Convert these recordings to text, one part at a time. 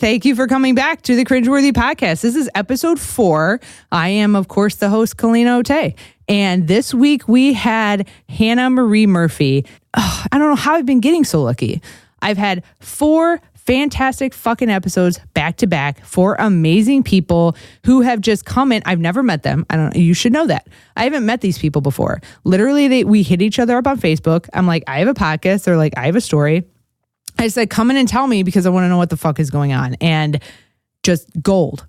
Thank you for coming back to the Cringeworthy podcast. This is episode 4. I am, of course, the host, Colleen Ote. And this week we had Hannah Marie Murphy. I don't know how I've been getting so lucky. I've had 4 fantastic fucking episodes back to back, 4 amazing people who have just come in. I've never met them. You should know that. I haven't met these people before. Literally, we hit each other up on Facebook. I'm like, I have a podcast. They're like, I have a story. I said, come in and tell me because I want to know what the fuck is going on. And just gold,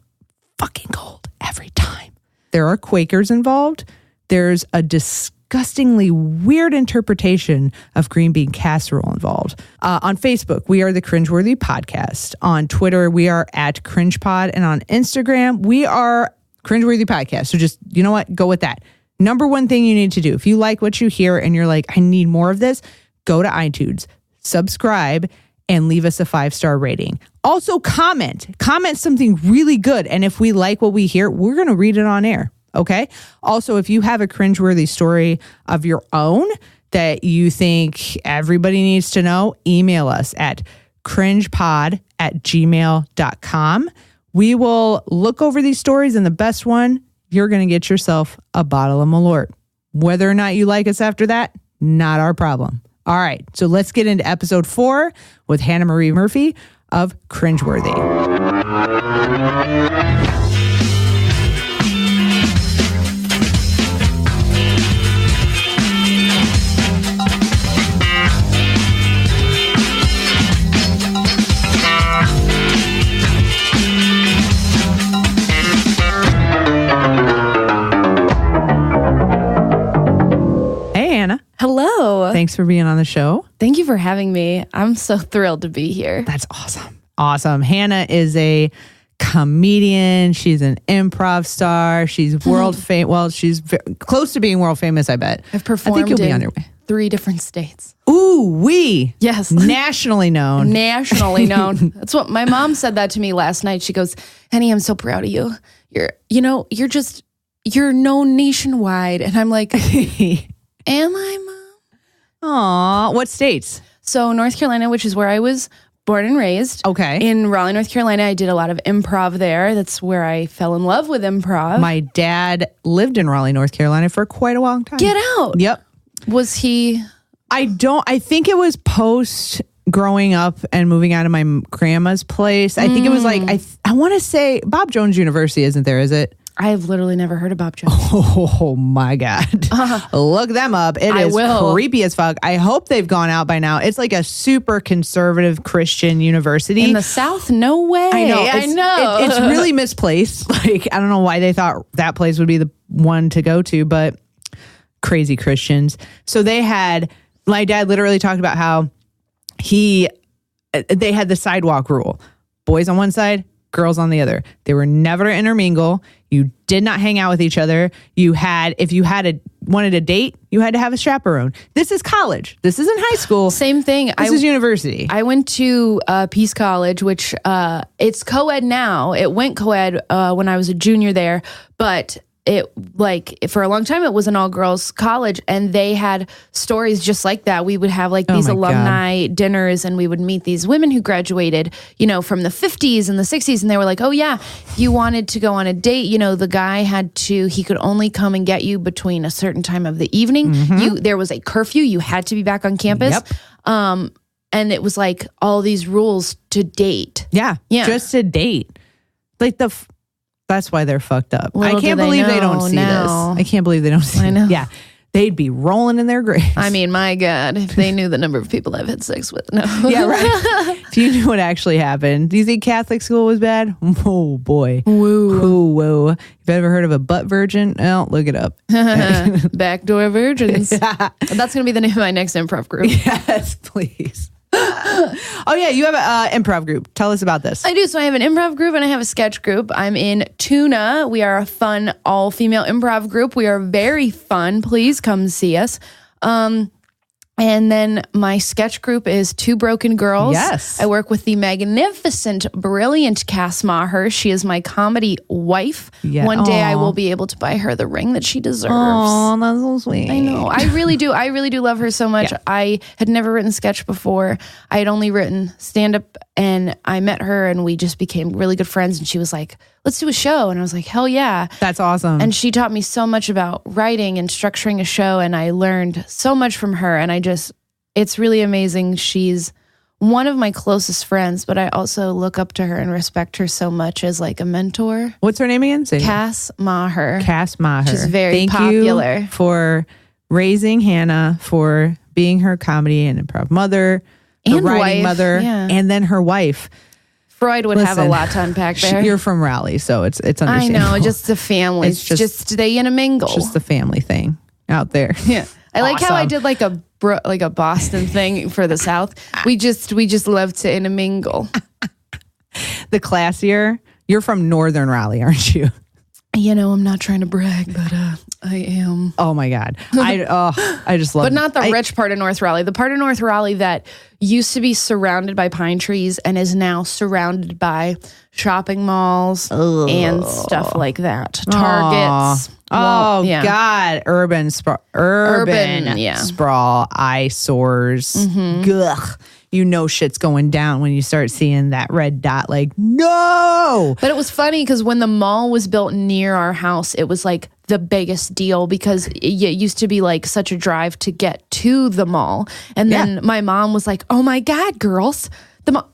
fucking gold every time. There are Quakers involved. There's a disgustingly weird interpretation of green bean casserole involved. On Facebook, we are the Cringeworthy Podcast. On Twitter, we are at CringePod. And on Instagram, we are Cringeworthy Podcast. So just, you know what? Go with that. Number one thing you need to do, if you like what you hear and you're like, I need more of this, go to iTunes, subscribe, and leave us a 5-star rating. Also, comment something really good. And if we like what we hear, we're going to read it on air. Okay. Also, if you have a cringeworthy story of your own that you think everybody needs to know, email us at cringepod@gmail.com. We will look over these stories, and the best one, you're going to get yourself a bottle of Malort. Whether or not you like us after that, not our problem. All right. So let's get into episode 4 with Hannah Marie Murphy of Cringeworthy. Hello. Thanks for being on the show. Thank you for having me. I'm so thrilled to be here. That's awesome. Awesome. Hannah is a comedian. She's an improv star. She's world famous. Well, she's close to being world famous, I bet. I've performed I think you'll be in on your way. 3 different states. Ooh, Yes. Nationally known. Nationally known. That's what my mom said that to me last night. She goes, Henny, I'm so proud of you. You're known nationwide. And I'm like, am I, Mom? Aw, what states? So North Carolina, which is where I was born and raised. Okay. In Raleigh, North Carolina, I did a lot of improv there. That's where I fell in love with improv. My dad lived in Raleigh, North Carolina for quite a long time. Get out. Yep. Was he? I think it was post growing up and moving out of my grandma's place. I think it was like, I want to say Bob Jones University, isn't there? Is it? I've literally never heard of Bob Jones. Oh my God. Look them up. It is creepy as fuck. I hope they've gone out by now. It's like a super conservative Christian university. In the South? No way. I know. It's really misplaced. Like, I don't know why they thought that place would be the one to go to, but crazy Christians. So my dad literally talked about how they had the sidewalk rule. Boys on one side, girls on the other. They were never to intermingle. You did not hang out with each other. If you wanted a date, you had to have a chaperone. This is college. This isn't high school. Same thing. This is university. I went to Peace College, which it's co-ed now. It went co-ed when I was a junior there, but for a long time it was an all-girls college, and they had stories just like that. We would have these alumni dinners, and we would meet these women who graduated, from the 50s and the 60s, and they were like, oh yeah, if you wanted to go on a date, the guy he could only come and get you between a certain time of the evening. There was a curfew. You had to be back on campus. Yep. And it was like all these rules to date. Yeah. Just to date. That's why they're fucked up. Little I can't believe they don't see now. this. I can't believe they don't see I know. this. Yeah. They'd be rolling in their graves. I mean, my God, if they knew the number of people I've had sex with. No. Yeah, right. If you knew what actually happened. Do you think Catholic school was bad? Oh, boy. Woo. Whoa. You've ever heard of a butt virgin? Well, look it up. Backdoor virgins. That's going to be the name of my next improv group. Yes, please. Oh yeah, you have an improv group. Tell us about this. I do. So I have an improv group and I have a sketch group. I'm in Tuna. We are a fun all-female improv group. We are very fun. Please come see us. And then my sketch group is Two Broken Girls. Yes. I work with the magnificent, brilliant Cass Maher. She is my comedy wife. Yeah. One day I Aw. will be able to buy her the ring that she deserves. Oh, that's so sweet. I know. I really do. I really do love her so much. Yeah. I had never written sketch before. I had only written stand-up, and I met her and we just became really good friends. And she was like, let's do a show. And I was like, hell yeah. That's awesome. And she taught me so much about writing and structuring a show. And I learned so much from her. And it's really amazing. She's one of my closest friends, but I also look up to her and respect her so much as like a mentor. What's her name again? Say Cass Maher. Cass Maher. She's very Thank popular. you for raising Hannah, for being her comedy and improv mother, the And writing wife, mother, yeah. and then her wife. Freud would have a Listen, lot to unpack there. You're from Raleigh, so it's I understandable. know, just the family. It's just- they intermingle. It's just the family thing out there. Yeah. I like how I Awesome. did like a Boston thing for the South. We just love to intermingle. The classier. You're from Northern Raleigh, aren't you? You know, I'm not trying to brag, but I am. Oh my God. I just love But not the rich part of North Raleigh. The part of North Raleigh that used to be surrounded by pine trees and is now surrounded by shopping malls and stuff like that. Targets. Oh yeah. God. Urban yeah. sprawl, eyesores. Gugh. You know shit's going down when you start seeing that red dot. Like, no. But it was funny because when the mall was built near our house, it was like the biggest deal because it used to be like such a drive to get to the mall. And then my mom was like, oh my God, girls.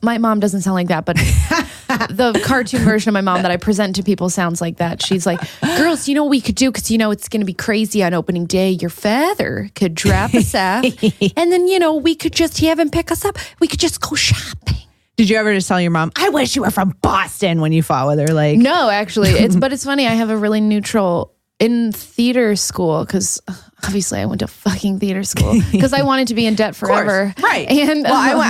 My mom doesn't sound like that, but the cartoon version of my mom that I present to people sounds like that. She's like, girls, you know what we could do? Because, you know, it's going to be crazy on opening day. Your father could drop us off. And then, you know, we could just have him pick us up. We could just go shopping. Did you ever just tell your mom, I wish you were from Boston when you fought with her? Like, No, actually. But it's funny. I have a really neutral in theater school because obviously I went to fucking theater school because I wanted to be in debt forever. Right. And well,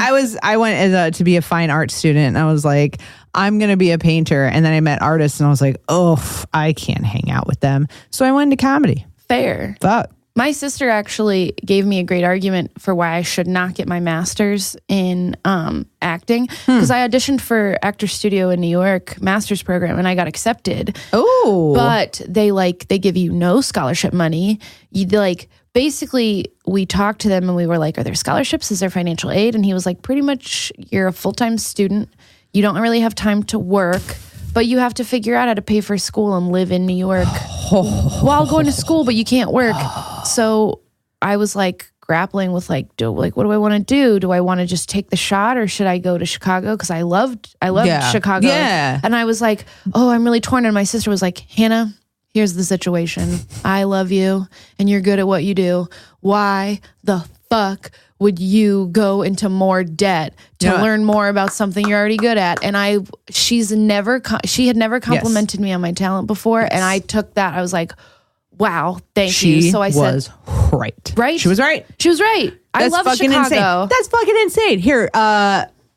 I went as to be a fine art student, and I was like, I'm going to be a painter. And then I met artists and I was like, oh, I can't hang out with them. So I went into comedy. fair. Fuck. My sister actually gave me a great argument for why I should not get my master's in acting because I auditioned for Actor Studio in New York master's program and I got accepted. Oh, But they give you no scholarship money. Basically we talked to them and we were like, are there scholarships? Is there financial aid? And he was like, pretty much you're a full-time student. You don't really have time to work, but you have to figure out how to pay for school and live in New York while going to school, but you can't work. So I was like grappling with what do I want to do? Do I want to just take the shot or should I go to Chicago? Because I loved Chicago. Yeah. And I was like, oh, I'm really torn. And my sister was like, Hannah, here's the situation. I love you and you're good at what you do. Why the fuck would you go into more debt to learn more about something you're already good at? And she had never complimented me on my talent before. And I took that. I was like, wow, thank you. So I said, right. Right? She was right. She was right. I love fucking Chicago. insane. That's fucking insane. Here,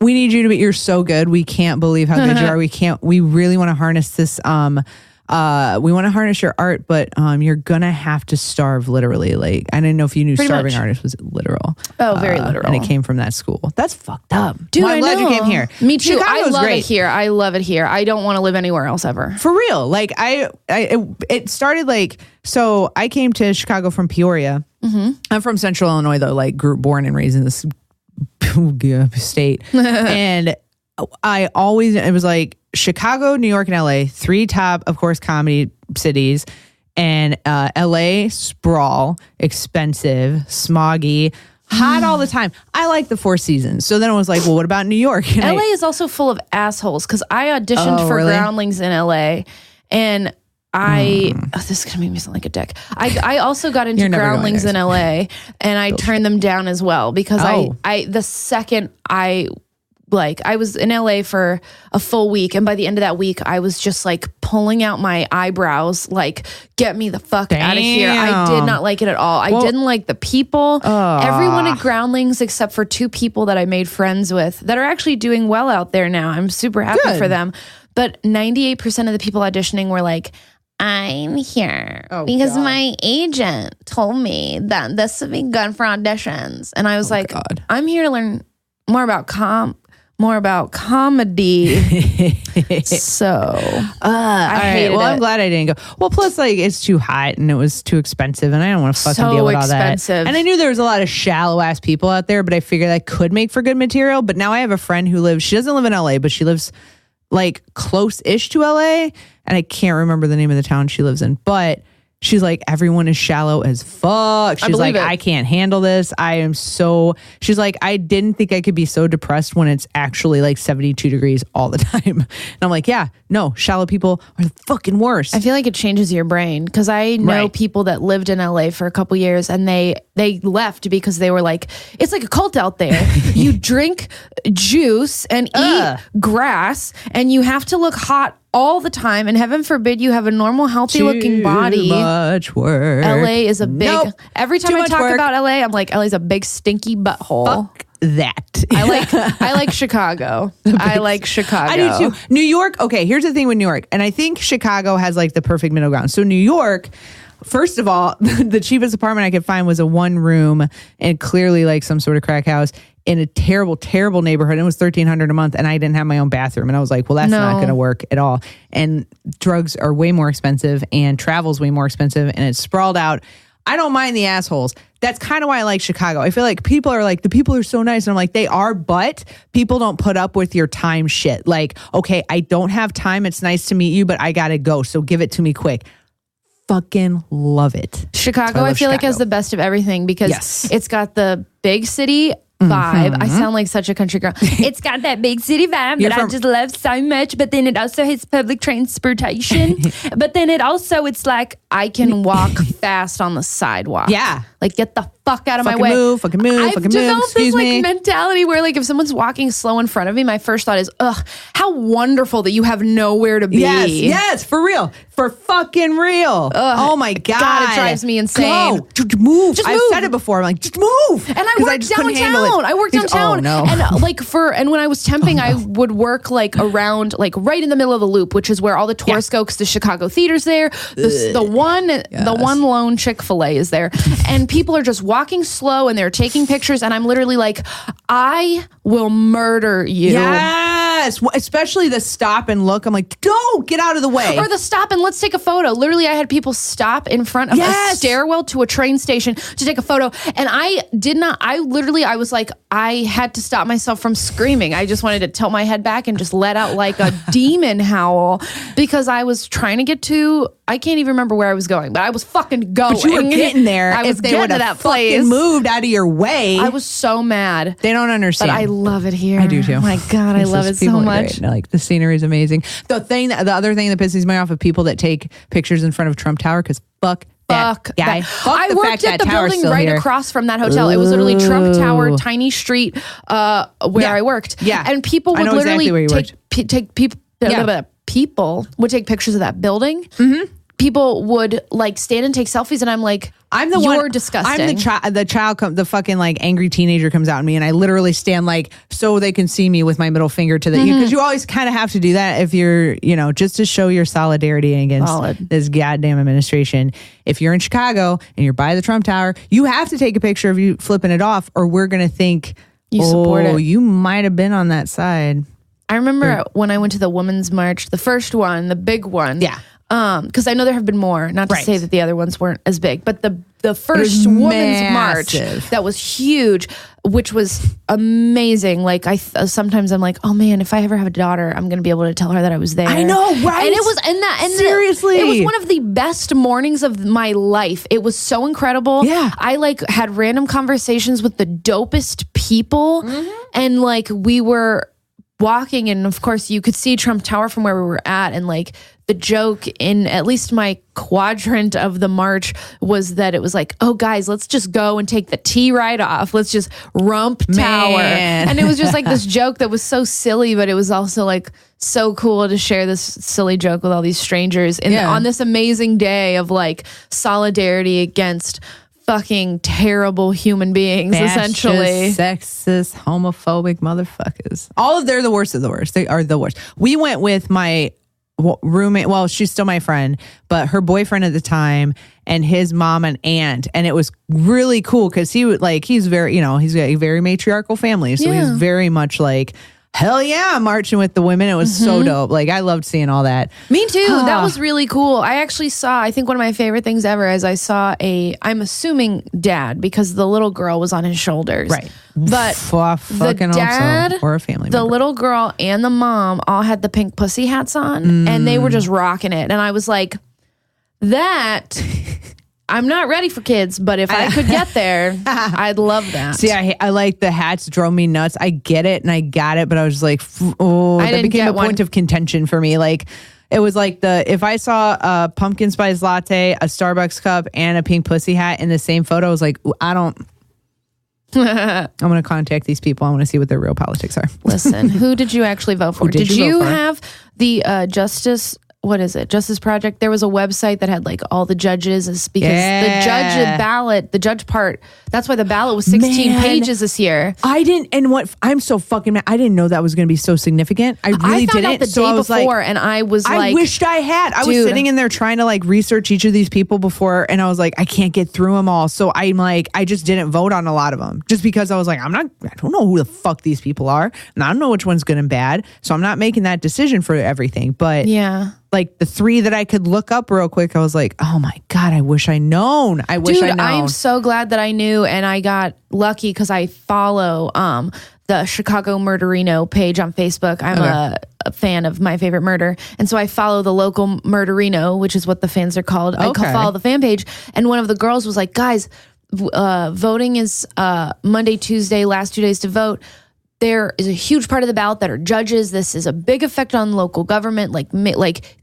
we need you to be, you're so good. We can't believe how good you are. We really want to harness this, we want to harness your art, but you're gonna have to starve literally. Like, I didn't know if you knew Pretty starving much. artist was literal. Oh, very literal. And it came from that school. That's fucked up. Dude, Well, I'm glad you came here. Me too. Chicago's I love great. it here. I love it here. I don't want to live anywhere else ever. For real. Like it started like, so I came to Chicago from Peoria. Mm-hmm. I'm from Central Illinois though, like born and raised in this state. And it was like Chicago, New York, and LA, 3 top, of course, comedy cities. And LA, sprawl, expensive, smoggy, hot all the time. I like the 4 seasons. So then it was like, well, what about New York? And LA is also full of assholes because I auditioned for really? Groundlings in LA and this is going to make me sound like a dick. I also got into You're never going Groundlings there. in LA and I turned them down as well because the second I was in LA for a full week and by the end of that week I was just like pulling out my eyebrows like get me the fuck out of here. I did not like it at all. I didn't like the people. Everyone at Groundlings except for 2 people that I made friends with that are actually doing well out there now. I'm super happy for them. But 98% of the people auditioning were like, I'm here because my agent told me that this would be good for auditions. And I was I'm here to learn more about comedy. So I hated it. I'm glad I didn't go. Well, plus it's too hot and it was too expensive, and I don't want to fucking deal with all that. And I knew there was a lot of shallow ass people out there, but I figured that could make for good material. But now I have a friend who she doesn't live in LA, but she lives close-ish to LA, and I can't remember the name of the town she lives in, but she's like, everyone is shallow as fuck. She's like, I can't handle this. She's like, I didn't think I could be so depressed when it's actually 72 degrees all the time. And I'm like, yeah, no, shallow people are the fucking worst. I feel like it changes your brain, because I know people that lived in LA for a couple years, and they left because they were like, it's like a cult out there. You drink juice and eat grass, and you have to look hot all the time, and heaven forbid you have a normal, healthy looking body. Too much work. LA is a big. Every time I talk about LA, I'm like, LA's a big stinky butthole. Fuck that. I like Chicago. I like Chicago. I do too. New York. Okay, here's the thing with New York, and I think Chicago has the perfect middle ground. So New York, first of all, the cheapest apartment I could find was a 1-room and clearly some sort of crack house in a terrible, terrible neighborhood. It was $1,300 a month, and I didn't have my own bathroom. And I was like, well, that's not going to work at all. And drugs are way more expensive, and travel's way more expensive, and it's sprawled out. I don't mind the assholes. That's kind of why I like Chicago. I feel like people are the people are so nice. And I'm like, they are, but people don't put up with your time shit. Okay, I don't have time. It's nice to meet you, but I got to go. So give it to me quick. Fucking love it. Chicago, I feel like has the best of everything, because it's got the big city vibe. I sound like such a country girl. It's got that big city vibe that I just love so much, but then it also has public transportation. But then it's like I can walk fast on the sidewalk. Yeah. Get the fuck out of my way. Fucking move. I've developed this mentality where if someone's walking slow in front of me, my first thought is, how wonderful that you have nowhere to be. Yes, for real. For fucking real. Oh my God. It drives me insane. Go. Just move. I've said it before. I'm like, just move. And I work downtown. I work downtown. Oh, no. And when I was temping, I would work around right in the middle of the Loop, which is where all the tourists go, because the Chicago theater's there. The one lone Chick-fil-A is there. And people are just walking slow, and they're taking pictures, and I'm literally like, I will murder you. Yes. Especially the stop and look. I'm like, don't get out of the way. Or the stop and let's take a photo. Literally, I had people stop in front of a stairwell to a train station to take a photo. And I was like, I had to stop myself from screaming. I just wanted to tilt my head back and just let out a demon howl, because I was trying to get to, I can't even remember where I was going, but I was fucking going. But you were getting there. I was getting to that place. Moved out of your way. I was so mad. They don't understand. But I love it here. I do too. Oh my God, I love it so much. The scenery is amazing. The other thing that pisses me off of people that take pictures in front of Trump Tower, because fuck that guy. I worked at the building right across from that hotel. It was literally Trump Tower, tiny street where I worked. Yeah. And people would literally take people. People would take pictures of that building. Mm-hmm. People would stand and take selfies, and I'm like, you're disgusting. I'm the child, the fucking angry teenager comes out in me, and I literally stand so they can see me with my middle finger to the, because you always kind of have to do that if you're, just to show your solidarity against this goddamn administration. If you're in Chicago and you're by the Trump Tower, you have to take a picture of you flipping it off, or we're going to think you support it. You might have been on that side. I remember when I went to the Women's March, the first one, the big one. Yeah. Because I know there have been more, not to say that the other ones weren't as big, but the first Women's March that was huge, which was amazing. Sometimes I'm like, oh man, if I ever have a daughter, I'm going to be able to tell her that I was there. I know, right? And it was, seriously, it was one of the best mornings of my life. It was so incredible. Yeah. I had random conversations with the dopest people, and we were walking, and of course you could see Trump Tower from where we were at, and the joke in at least my quadrant of the march was that it was oh guys, let's just go and take the T right off. Let's just rump Tower. And it was just this joke that was so silly, but it was also so cool to share this silly joke with all these strangers on this amazing day of solidarity against fucking terrible human beings, essentially. Sexist, homophobic motherfuckers. They're the worst of the worst. They are the worst. We went with my roommate. Well, she's still my friend, but her boyfriend at the time and his mom and aunt. And it was really cool because he's very, he's got a very matriarchal family. So he's very much like, hell yeah, marching with the women. It was so dope. Like, I loved seeing all that. Me too. That was really cool. I actually saw, I think one of my favorite things ever is I saw I'm assuming dad, because the little girl was on his shoulders. Right. But the dad, or a family the member. little girl and the mom all had the pink pussy hats on and they were just rocking it. And I was like, I'm not ready for kids, but if I could get there, I'd love that. See, I like the hats drove me nuts. I get it and I got it, but I was like, that became a point of contention for me. Like, it was like if I saw a pumpkin spice latte, a Starbucks cup, and a pink pussy hat in the same photo, I was like, I'm going to contact these people. I want to see what their real politics are. Listen, who did you actually vote for? Did you have the Justice Project? There was a website that had like all the judges, because the judge part, that's why the ballot was 16 pages this year. I'm so fucking mad. I didn't know that was going to be so significant. I really didn't. Out the day before, and I was like, I wished I had. I was sitting in there trying to like research each of these people before, and I was like, I can't get through them all. So I'm like, I just didn't vote on a lot of them just because I was like, I don't know who the fuck these people are, and I don't know which one's good and bad. So I'm not making that decision for everything. But yeah. Like the 3 that I could look up real quick, I was like, oh my God, I wish I known. I'm so glad that I knew, and I got lucky because I follow the Chicago Murderino page on Facebook. I'm a fan of My Favorite Murder, and so I follow the local Murderino, which is what the fans are called. I follow the fan page, and one of the girls was like, guys, voting is Monday, Tuesday, last 2 days to vote. There is a huge part of the ballot that are judges. This is a big effect on local government.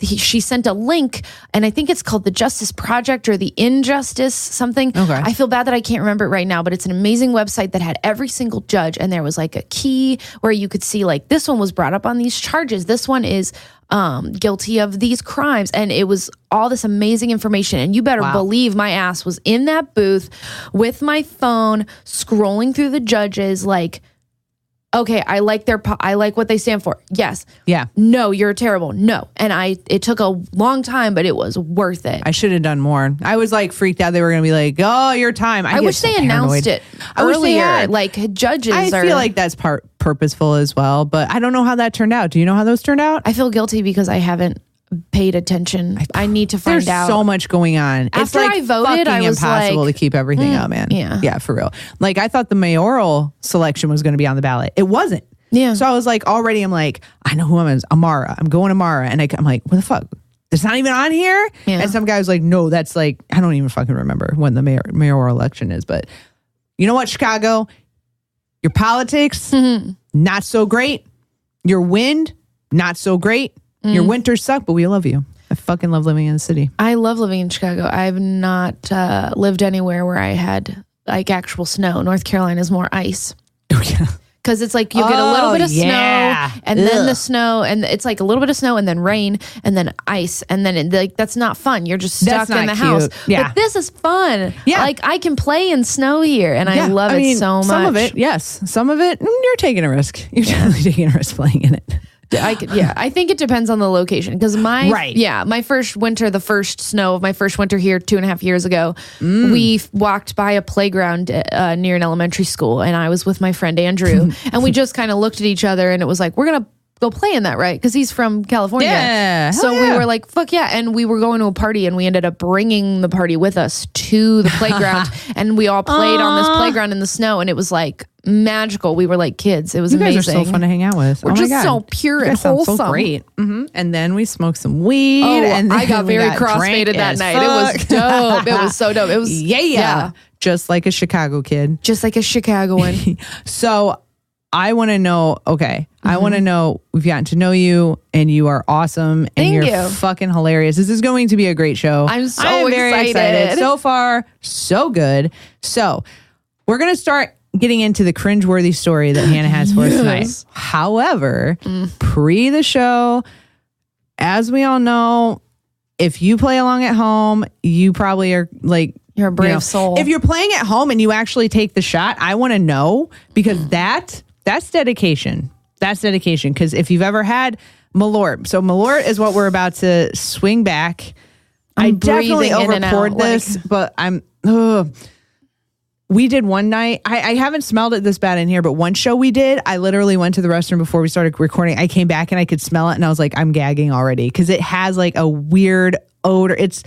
She sent a link, and I think it's called the Justice Project or the Injustice something. Okay. I feel bad that I can't remember it right now, but it's an amazing website that had every single judge, and there was like a key where you could see like this one was brought up on these charges. This one is guilty of these crimes, and it was all this amazing information. And you better believe my ass was in that booth with my phone scrolling through the judges like, okay, I like what they stand for. Yes. Yeah. No, you're terrible. No. And it took a long time, but it was worth it. I should have done more. I was like freaked out. They were going to be like, oh, your time. I wish they announced it earlier. Like judges I feel like that's purposeful as well, but I don't know how that turned out. Do you know how those turned out? I feel guilty because I haven't paid attention. I need to find out. There's so much going on. After I voted, I was impossible to keep everything up, man. Yeah, for real. Like I thought the mayoral selection was going to be on the ballot. It wasn't. Yeah. So I was like, already, I'm like, I know who I'm. Amara. I'm going Amara, and I'm like, what the fuck? It's not even on here. Yeah. And some guy was like, no, that's like, I don't even fucking remember when the mayoral election is. But you know what, Chicago, your politics not so great. Your wind not so great. Your winters suck, but we love you. I fucking love living in the city. I love living in Chicago. I've not lived anywhere where I had like actual snow. North Carolina is more ice. Oh, yeah. Because it's like you get a little bit of snow and then the snow, and it's like a little bit of snow and then rain and then ice, and then that's not fun. You're just stuck in the house. Yeah. But this is fun. Yeah. Like I can play in snow here, and I love it so much. Some of it, yes. Some of it, you're taking a risk. You're definitely taking a risk playing in it. I think it depends on the location because my first winter, the first snow of my first winter here 2.5 years ago, we walked by a playground near an elementary school, and I was with my friend Andrew, and we just kind of looked at each other, and it was like, we're gonna go play in that, right? Because he's from California. Yeah. So we were like, fuck yeah. And we were going to a party, and we ended up bringing the party with us to the playground. And we all played on this playground in the snow, and it was like magical. We were like kids. It was amazing. You guys are so fun to hang out with. We're just so pure and wholesome. So great. And then we smoked some weed. And I got very cross-faded that night. It was dope. It was so dope. It was just like a Chicago kid. Just like a Chicagoan. So I want to know, I want to know, we've gotten to know you, and you are awesome, and you're fucking hilarious. This is going to be a great show. I'm very excited. So far, so good. So we're going to start getting into the cringeworthy story that Hannah has for us tonight. However, pre the show, as we all know, if you play along at home, you probably are like, you're a brave soul. If you're playing at home and you actually take the shot, I want to know, because that's dedication. That's dedication. Because if you've ever had Malort, so Malort is what we're about to swing back. I definitely overpoured this, but we did one night. I haven't smelled it this bad in here, but one show we did, I literally went to the restroom before we started recording. I came back and I could smell it, and I was like, I'm gagging already because it has like a weird odor. It's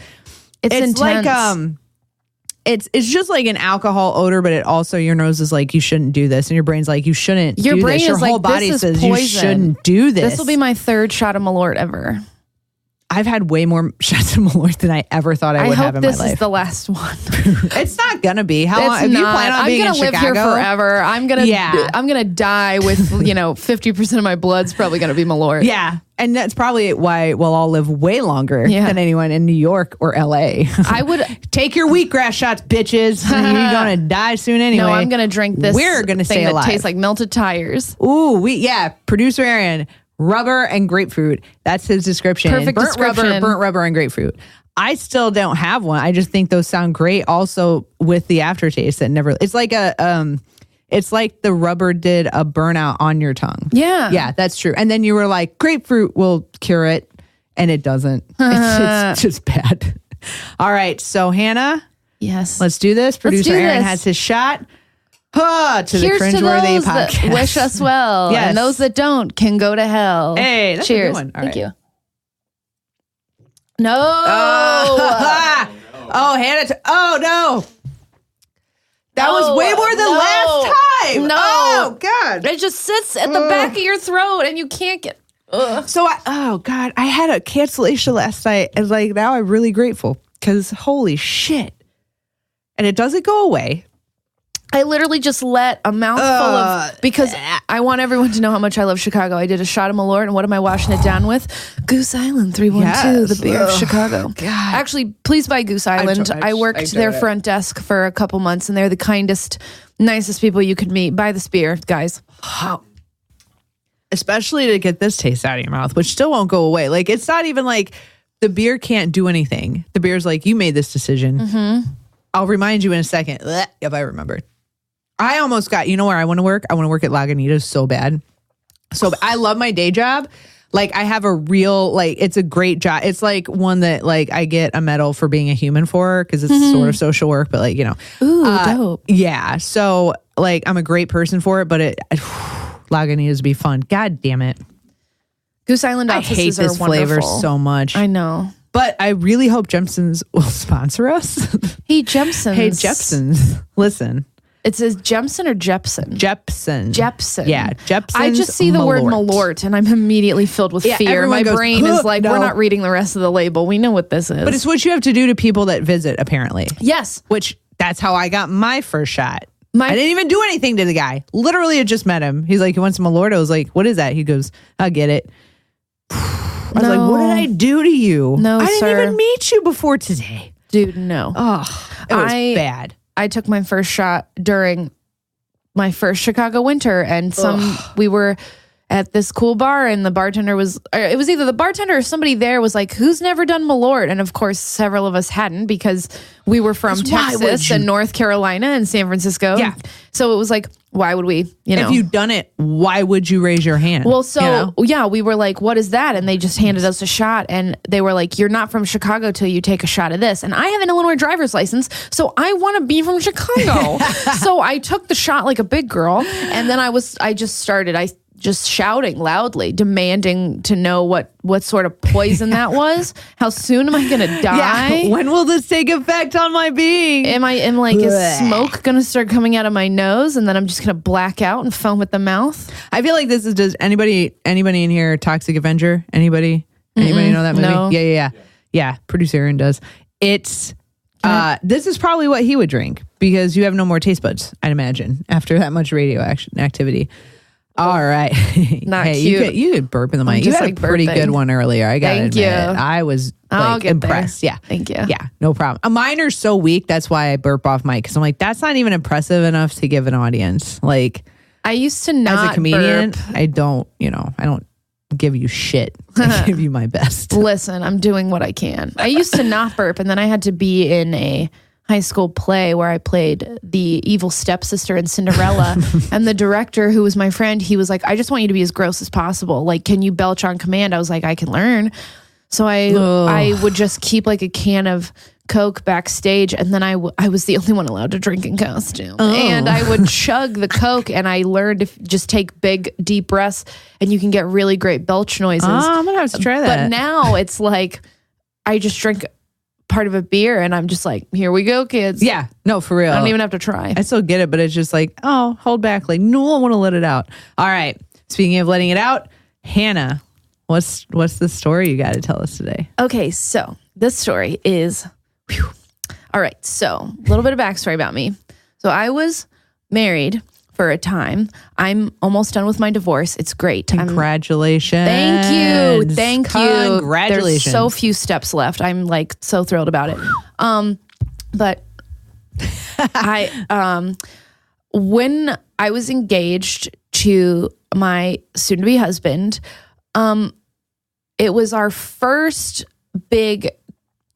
intense. Like it's just like an alcohol odor, but it also, your nose is like, you shouldn't do this, and your brain's like, you shouldn't do this. Your whole body says you shouldn't do this. This will be my 3rd shot of Malort ever. I've had way more shots of Malort than I ever thought I would have in my life. I hope this is the last one. It's not gonna be. How long? If you plan on being in Chicago, I'm gonna live here forever. I'm gonna die with 50% of my blood's probably gonna be Malort. Yeah, and that's probably why we'll all live way longer than anyone in New York or LA. I would take your wheatgrass shots, bitches. You're gonna die soon anyway. No, I'm gonna drink this. We're gonna stay alive. That tastes like melted tires. Ooh, producer Aaron. Rubber and grapefruit. That's his description. Perfect description. Burnt rubber and grapefruit. I still don't have one. I just think those sound great. Also with the aftertaste that never. It's like it's like the rubber did a burnout on your tongue. Yeah, that's true. And then you were like, grapefruit will cure it, and it doesn't. It's just bad. All right, so Hannah. Yes. Let's do this. Producer Aaron has his shot. To the Cringeworthy podcast. That wish us well. Yes. And those that don't can go to hell. Hey, that's cheers. A good one. Thank you. No. Oh, Hannah. Oh, no. That was way more than last time. No. Oh, God. It just sits at the back of your throat and you can't get. So, God, I had a cancellation last night. And like, now I'm really grateful because holy shit. And it doesn't go away. I literally just let a mouthful of, because I want everyone to know how much I love Chicago. I did a shot of Malort, and what am I washing it down with? Goose Island 312, the beer of Chicago. God. Actually, please buy Goose Island. I worked their front desk for a couple months, and they're the kindest, nicest people you could meet. Buy this beer, guys. Wow. Especially to get this taste out of your mouth, which still won't go away. Like, it's not even like the beer can't do anything. The beer's like, you made this decision. Mm-hmm. I'll remind you in a second if I remember. I almost got, you know where I want to work? I want to work at Lagunitas so bad. So I love my day job. Like I have a real, like, it's a great job. It's like one that like I get a medal for being a human for because it's sort of social work, but like, you know. Ooh, dope. Yeah. So like I'm a great person for it, but Lagunitas would be fun. God damn it. Goose Island I hate this flavor so much. I know. But I really hope Jepson's will sponsor us. Hey, Jepson's. Hey, Jepson's. Listen. It says Jepson or Jepson? Jepson. Yeah, Jepson. I just see the word Malort and I'm immediately filled with fear. My brain is like, we're not reading the rest of the label. We know what this is. But it's what you have to do to people that visit, apparently. Yes. Which, that's how I got my first shot. I didn't even do anything to the guy. Literally, I just met him. He's like, he wants some Malort. I was like, what is that? He goes, I'll get it. I was like, what did I do to you? No, I didn't even meet you before today. Dude, no. Oh, it was bad. I took my first shot during my first Chicago winter, and we were at this cool bar, and the bartender it was either the bartender or somebody there was like, who's never done Malort? And of course, several of us hadn't because we were from Texas and North Carolina and San Francisco. Yeah. So it was like, why would we, If you've done it, why would you raise your hand? Well, yeah, we were like, what is that? And they just handed us a shot and they were like, you're not from Chicago till you take a shot of this. And I have an Illinois driver's license, so I want to be from Chicago. So I took the shot like a big girl. And then I just started shouting loudly, demanding to know what sort of poison that was. How soon am I going to die? Yeah. When will this take effect on my being? Is smoke going to start coming out of my nose and then I'm just going to black out and foam at the mouth? I feel like does anybody in here Toxic Avenger? Anybody know that movie? No. Yeah. Producer Aaron does. It's this is probably what he would drink because you have no more taste buds, I'd imagine, after that much radio activity. All right. Not cute. You could burp in the mic. You had a pretty good one earlier. I got to admit. I was impressed. There. Yeah. Thank you. Yeah, no problem. Mine are so weak. That's why I burp off mic because I'm like, that's not even impressive enough to give an audience. Like, I used to not as a comedian, burp. I don't give you shit. I give you my best. Listen, I'm doing what I can. I used to not burp and then I had to be in a high school play where I played the evil stepsister in Cinderella. And the director, who was my friend, he was like, I just want you to be as gross as possible. Like, can you belch on command? I was like, I can learn. So I would just keep like a can of Coke backstage, and then I was the only one allowed to drink in costume. And I would chug the Coke, and I learned to just take big, deep breaths, and you can get really great belch noises. I'm going to have to try that. But now it's like, I just drink part of a beer, and I'm just like, here we go, kids. Yeah, no, for real. I don't even have to try. I still get it, but it's just like, oh, hold back. Like, no, I want to let it out. All right. Speaking of letting it out, Hannah, what's the story you got to tell us today? Okay, so this story is... Whew. All right. So a little bit of backstory about me. So I was married for a time. I'm almost done with my divorce. It's great. Congratulations. Thank you. Congratulations. There's so few steps left. I'm like so thrilled about it. But when I was engaged to my soon-to-be husband, it was our first big,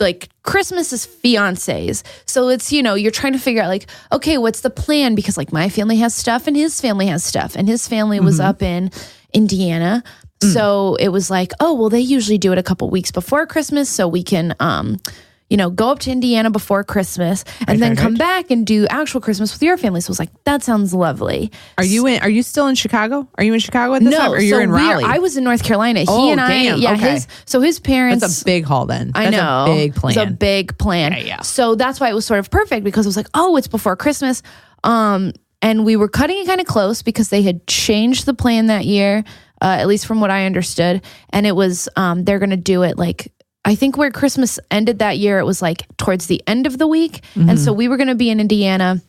like, Christmas is fiancés. So it's, you're trying to figure out like, okay, what's the plan? Because like my family has stuff and his family has stuff, and his family was up in Indiana. So it was like, oh, well, they usually do it a couple weeks before Christmas. So we can, go up to Indiana before Christmas and then come back and do actual Christmas with your family. So it was like, that sounds lovely. Are you still in Chicago? Are you in Chicago at this time? Or you're in Raleigh? I was in North Carolina. Okay. His parents. That's a big haul then. I know. That's a big plan. It's a big plan. Yeah. So that's why it was sort of perfect, because it was like, oh, it's before Christmas. And we were cutting it kind of close because they had changed the plan that year, at least from what I understood. And it was, they're going to do it like, I think where Christmas ended that year, it was like towards the end of the week. And so we were going to be in Indiana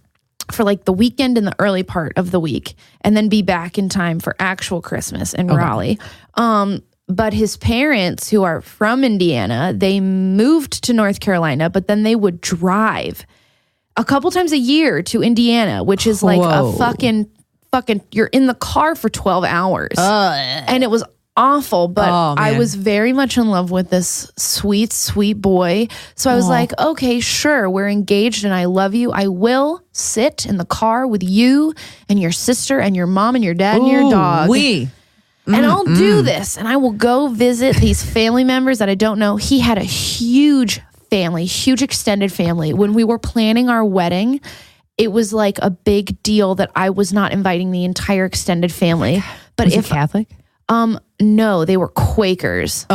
for like the weekend and the early part of the week, and then be back in time for actual Christmas in Raleigh. But his parents, who are from Indiana, they moved to North Carolina, but then they would drive a couple times a year to Indiana, which is like a fucking, you're in the car for 12 hours. And it was awful, but I was very much in love with this sweet, sweet boy. So I was like, okay, sure, we're engaged and I love you. I will sit in the car with you and your sister and your mom and your dad and your dog. And I'll do this, and I will go visit these family members that I don't know. He had a huge family, huge extended family. When we were planning our wedding, it was like a big deal that I was not inviting the entire extended family. But was he Catholic? No, they were Quakers.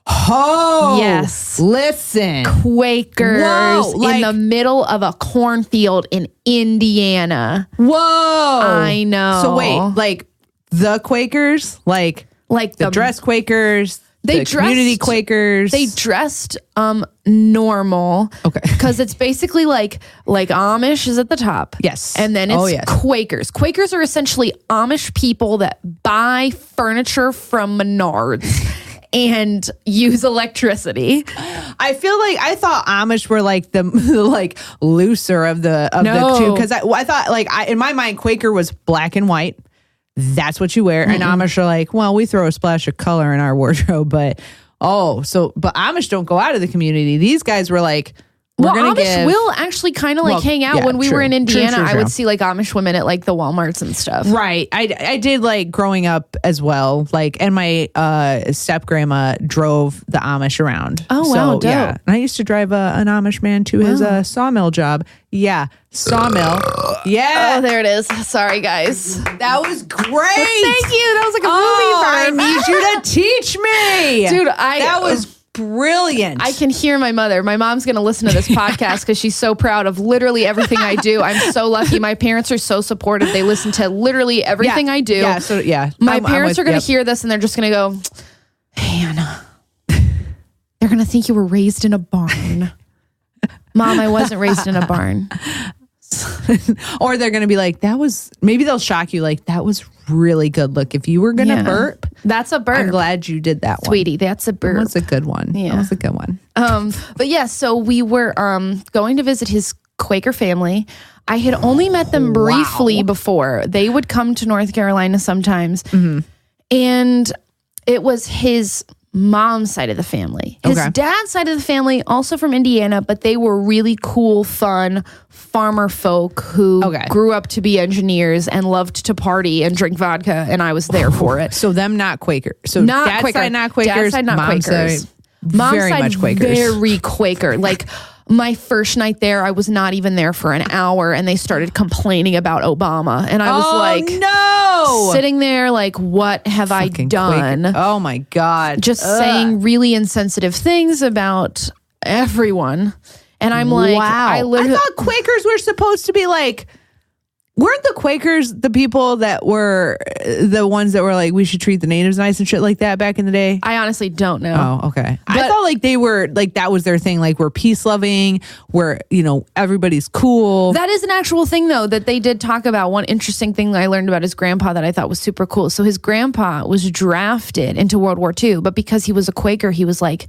Yes. Listen. Quakers in the middle of a cornfield in Indiana. Whoa. I know. So wait, like the Quakers? Like the dress Quakers? The community Quakers? They dressed normal. Okay. Because it's basically like Amish is at the top. Yes. And then it's Quakers. Quakers are essentially Amish people that buy furniture from Menards and use electricity. I feel like I thought Amish were like the like looser of the two, because I thought in my mind Quaker was black and white. That's what you wear. And Amish are like, well, we throw a splash of color in our wardrobe, but Amish don't go out of the community. These guys were like, Amish will actually kind of hang out. When we were in Indiana, I would see like Amish women at like the Walmarts and stuff. Right. I did like growing up as well. Like, and my step grandma drove the Amish around. Oh, wow. Dope. Yeah. And I used to drive an Amish man to his sawmill job. Yeah. Sawmill. Yeah. Oh, there it is. Sorry, guys. That was great. Thank you. That was like a movie verb. I need you to teach me. Dude, that was brilliant. I can hear my mother. My mom's going to listen to this podcast because she's so proud of literally everything I do. I'm so lucky. My parents are so supportive. They listen to literally everything I do. Yeah. My parents are going to hear this and they're just going to go, Hannah, they're going to think you were raised in a barn. Mom, I wasn't raised in a barn. Or they're going to be like, maybe they'll shock you. Like, that was really good. Look, if you were going to burp. That's a burp. I'm glad you did that one. Sweetie, that's a burp. That's a good one. Yeah. That was a good one. But yeah, so we were going to visit his Quaker family. I had only met them briefly before. They would come to North Carolina sometimes. And it was his mom's side of the family. His Okay. dad's side of the family, also from Indiana, but they were really cool, fun farmer folk who grew up to be engineers and loved to party and drink vodka, and I was there for it. So them not Quaker. So Not dad's Quaker. side not Quakers. Dad's side not mom's Quakers. side Mom's very side much Quakers. very Quaker. Like my first night there, I was not even there for an hour, and they started complaining about Obama, and I was like, no, sitting there like, what have Fucking I done? Quaker. Oh my God. Just saying really insensitive things about everyone. And I'm like, wow. I literally thought Quakers were supposed to be like, weren't the Quakers the people that were the ones that were like, we should treat the natives nice and shit like that back in the day? I honestly don't know. Oh, okay. I thought like they were like, that was their thing. Like we're peace loving, we're, everybody's cool. That is an actual thing, though, that they did talk about. One interesting thing that I learned about his grandpa that I thought was super cool. So his grandpa was drafted into World War II, but because he was a Quaker, he was like,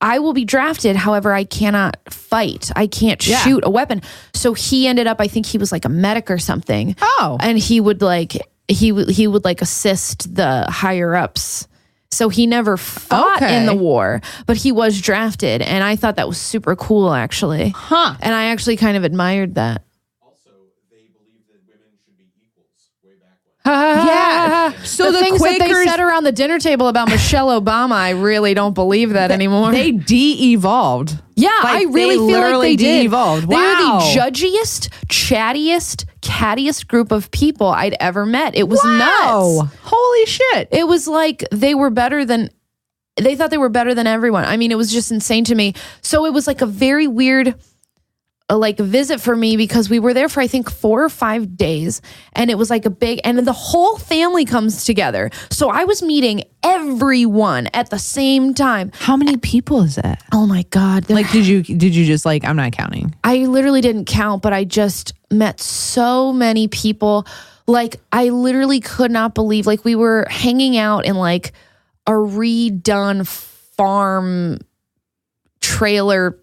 I will be drafted. However, I cannot fight. I can't shoot a weapon. So he ended up, I think he was like a medic or something. Oh. And he would like assist the higher ups. So he never fought in the war, but he was drafted. And I thought that was super cool, actually. Huh. And I actually kind of admired that. Also, they believe that women should be equals way back when. Yeah. So the things that they Quakers said around the dinner table about Michelle Obama, I really don't believe that anymore. They de-evolved. Yeah, Like, I really they feel like literally they did. de-evolved. They were Wow. the judgiest, chattiest, cattiest group of people I'd ever met. It was nuts. Holy shit. It was like they thought they were better than everyone. I mean, it was just insane to me. So it was like a very weird visit for me because we were there for I think 4 or 5 days, and it was like and the whole family comes together. So I was meeting everyone at the same time. How many people is that? Oh my God. Like, did you just like, I'm not counting. I literally didn't count, but I just met so many people. Like, I literally could not believe, like, we were hanging out in like a redone farm trailer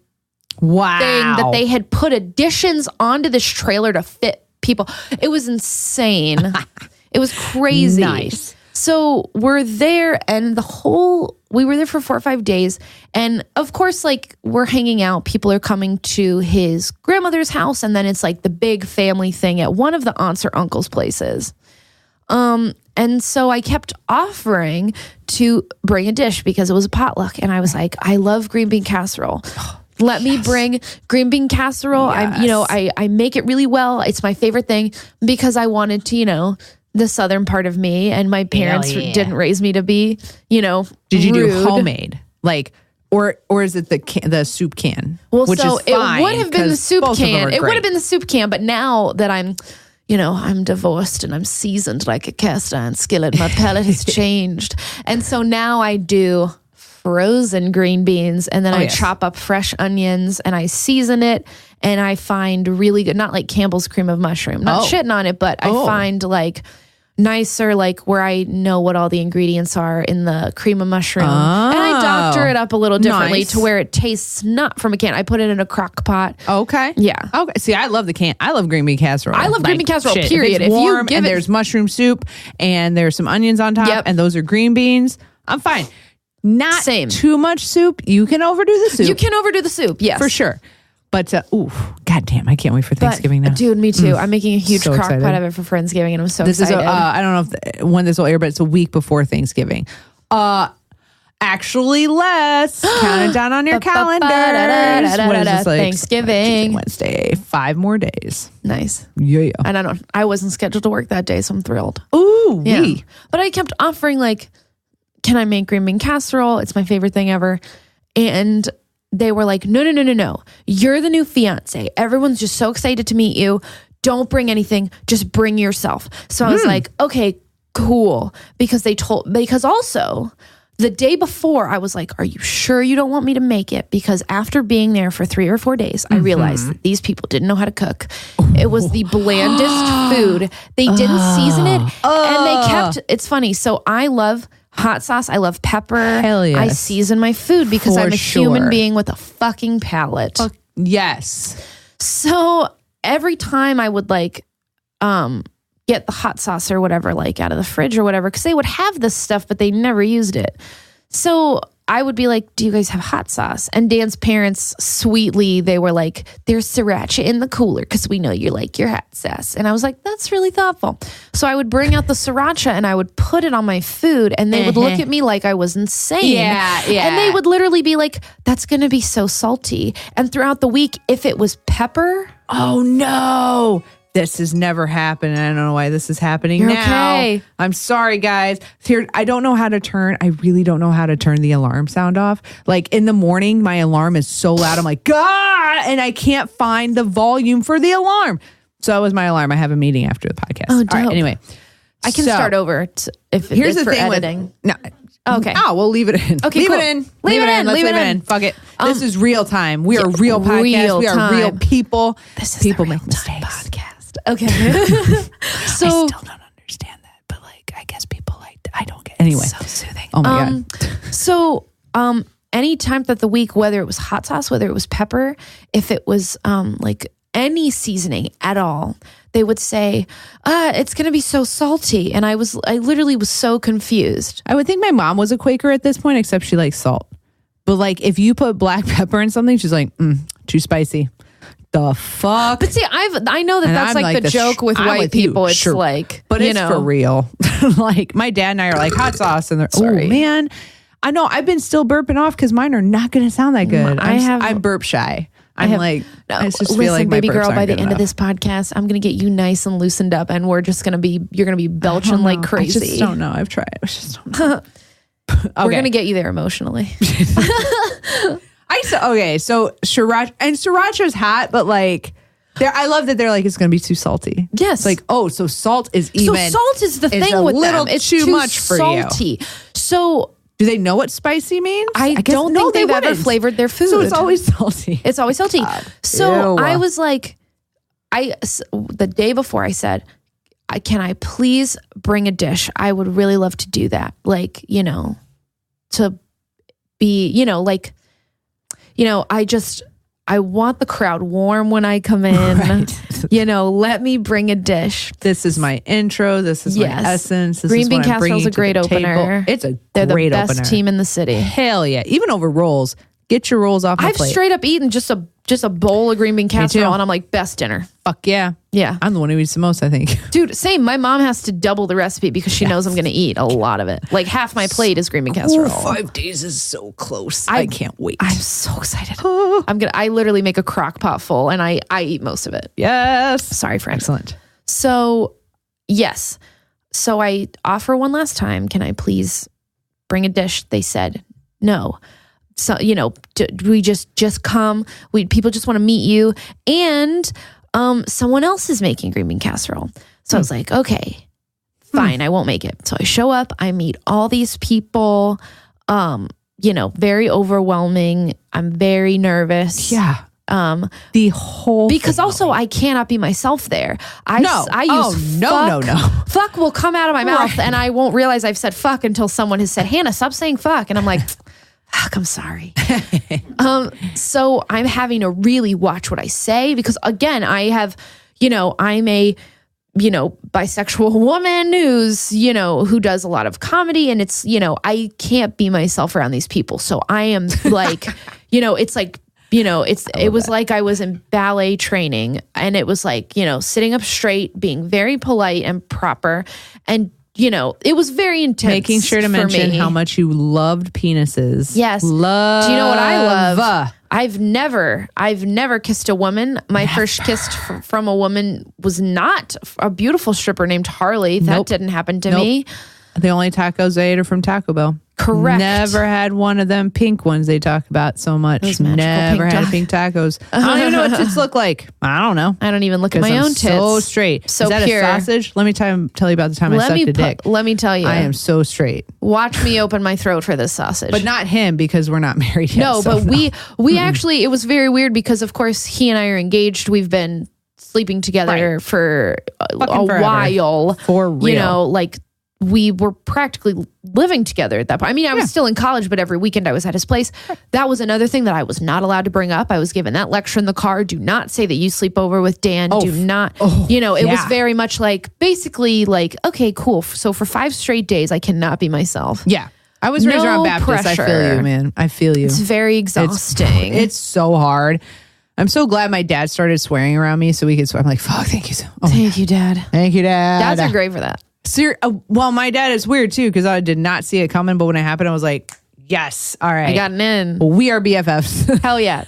Wow. thing that they had put additions onto this trailer to fit people. It was insane. It was crazy. Nice. So we're there, and we were there for 4 or 5 days. And of course, like, we're hanging out. People are coming to his grandmother's house, and then it's like the big family thing at one of the aunts or uncle's places. And so I kept offering to bring a dish because it was a potluck. And I was like, I love green bean casserole. Let me bring green bean casserole. Yes. I make it really well. It's my favorite thing because I wanted to, the southern part of me, and my parents didn't raise me to be, Did you rude. do homemade? Like, or is it the soup can? Well, which so is fine, it would have been the 'cause soup both of them can. are It would great. have been the soup can, but now that I'm divorced and I'm seasoned like a cast iron skillet, my palate has changed. And so now I do frozen green beans, and then I chop up fresh onions and I season it, and I find really good, not like Campbell's cream of mushroom, not shitting on it, but I find like nicer, like where I know what all the ingredients are in the cream of mushroom. And I doctor it up a little differently to where it tastes not from a can. I put it in a crock pot. Okay. Yeah. Okay. See, I love the can. I love green bean casserole. I love green bean casserole, shit. period. If it's If you warm give and it- there's mushroom soup and there's some onions on top, Yep. and those are green beans, I'm fine. Not Same. too much soup. You can overdo the soup. You can overdo the soup, yes. for sure. But goddamn, I can't wait for Thanksgiving now. Dude, me too. I'm making a huge So crock excited. pot of it for Friendsgiving, and I'm so This excited. is I don't know when this will air, but it's a week before Thanksgiving. Actually less. Count it down on your calendars. What is this, like? Thanksgiving. Wednesday. 5 more days. Nice. Yeah. And I wasn't scheduled to work that day, so I'm thrilled. Ooh, Yeah. wee. But I kept offering, like, can I make green bean casserole? It's my favorite thing ever. And they were like, no. You're the new fiance. Everyone's just so excited to meet you. Don't bring anything. Just bring yourself. So I was like, okay, cool. Because also the day before I was like, are you sure you don't want me to make it? Because after being there for 3 or 4 days, I realized that these people didn't know how to cook. It was the blandest food. They didn't season it. And they kept, it's funny. So I love hot sauce. I love pepper. Hell yes. I season my food because For I'm a sure. human being with a fucking palate. Yes. So every time I would get the hot sauce or whatever, like out of the fridge or whatever, because they would have this stuff, but they never used it. So I would be like, do you guys have hot sauce? And Dan's parents, sweetly, they were like, there's sriracha in the cooler because we know you like your hot sauce. And I was like, that's really thoughtful. So I would bring out the sriracha and I would put it on my food and they would look at me like I was insane. Yeah. And they would literally be like, that's going to be so salty. And throughout the week, if it was pepper. Oh, no. This has never happened. And I don't know why this is happening You're now. okay. I'm sorry, guys. Here, I really don't know how to turn the alarm sound off. Like in the morning, my alarm is so loud. I'm like, God, and I can't find the volume for the alarm. So that was my alarm. I have a meeting after the podcast. Oh, All right, dope. anyway. I can start over if Here's it's the for thing editing. Okay. Oh, we'll leave it in. Okay, leave cool. it in. Leave it in. Let's Leave it in. Fuck it. This is real time. We are a real podcast. real We are real time. people. This is people the make Real Time mistakes. podcast. Okay. So I still don't understand that, but like, I guess people I don't get. Anyway, so soothing. Oh my God. So, any time that the week, whether it was hot sauce, whether it was pepper, if it was like any seasoning at all, they would say, it's going to be so salty. And I literally was so confused. I would think my mom was a Quaker at this point, except she likes salt. But like, if you put black pepper in something, she's like, too spicy. The fuck? But see, I know that And that's I'm like the joke with I'm white with you. people. It's Sure. like, but it's for real. Like my dad and I are like hot sauce, and they're Sorry. oh man, I know I've been still burping off because mine are not going to sound that good. I'm burp shy. I just feel like my baby burps girl, aren't by the good end of enough. this podcast, I'm gonna get you nice and loosened up, and you're gonna be belching like crazy. I just don't know. I've tried. I just don't know. We're gonna get you there emotionally. So sriracha's hot, but like, I love that they're like it's gonna be too salty. Yes. It's like so salt is even. So salt is the thing a with little them. It's too much for you. salty. So Do they know what spicy means? I guess- don't no, think they've ever wouldn't. flavored their food. So it's always salty. It's always salty. So Ew. I was like, the day before I said, can I please bring a dish? I would really love to do that. Like, to be, I want the crowd warm when I come in. Right. Let me bring a dish. This is my intro. This is my essence. This Green is bean what I'm casserole is bringing a to great the opener. table. It's a They're great the best opener. team in the city. Hell yeah! Even over rolls. Get your rolls off my I've plate. straight up eaten just a bowl of green bean casserole, and I'm like, best dinner. Fuck yeah. Yeah. I'm the one who eats the most, I think. Dude, same. My mom has to double the recipe because she knows I'm going to eat a lot of it. Like half my plate is green bean casserole. 5 days is so close. I can't wait. I'm so excited. I literally make a crock pot full and I eat most of it. Yes. Sorry, friend. Excellent. So, yes. So I offer one last time. Can I please bring a dish? They said no. So, we just come. People just want to meet you. And someone else is making green bean casserole. So I was like, okay, fine, I won't make it. So I show up, I meet all these people, very overwhelming. I'm very nervous. Yeah. The whole Because thing, also I cannot be myself there. I use no. Fuck will come out of my mouth and I won't realize I've said fuck until someone has said, Hannah, stop saying fuck. And I'm like, fuck, I'm sorry. So I'm having to really watch what I say because again, I have, I'm a, bisexual woman who does a lot of comedy and it's, I can't be myself around these people. So I am like, it's like, it was like I was in ballet training and it was like, sitting up straight, being very polite and proper. And, it was very intense. Making sure to mention how much you loved penises. Yes. Love. Do you know what I love? I've never kissed a woman. My first kiss from a woman was not a beautiful stripper named Harley. That didn't happen to me. The only tacos I ate are from Taco Bell. Correct. Never had one of them pink ones they talk about so much. Those magical Never pink had pink tacos. I don't even know what tits look like. I don't know. I don't even look at my I'm own tits. so straight. So Is that pure. a sausage? Let me tell you about the time I sucked a dick. Let me tell you. I am so straight. Watch me open my throat for this sausage. But not him because we're not married yet. No, so but we actually, it was very weird because of course he and I are engaged. We've been sleeping together for a forever. while. For real. We were practically living together at that point. I mean, I was still in college, but every weekend I was at his place. That was another thing that I was not allowed to bring up. I was given that lecture in the car. Do not say that you sleep over with Dan. Do not, it was very much like, basically like, okay, cool. So for 5 straight days, I cannot be myself. Yeah. I was raised No around Baptists. I feel pressure. you, man. I feel you. It's very exhausting. It's so hard. I'm so glad my dad started swearing around me so we could swear. I'm like, fuck, thank you. Thank you, Dad. Thank you, Dad. Dads are great for that. Well, my dad is weird too because I did not see it coming. But when it happened, I was like, yes, all right. I got an in. We are BFFs. Hell yeah.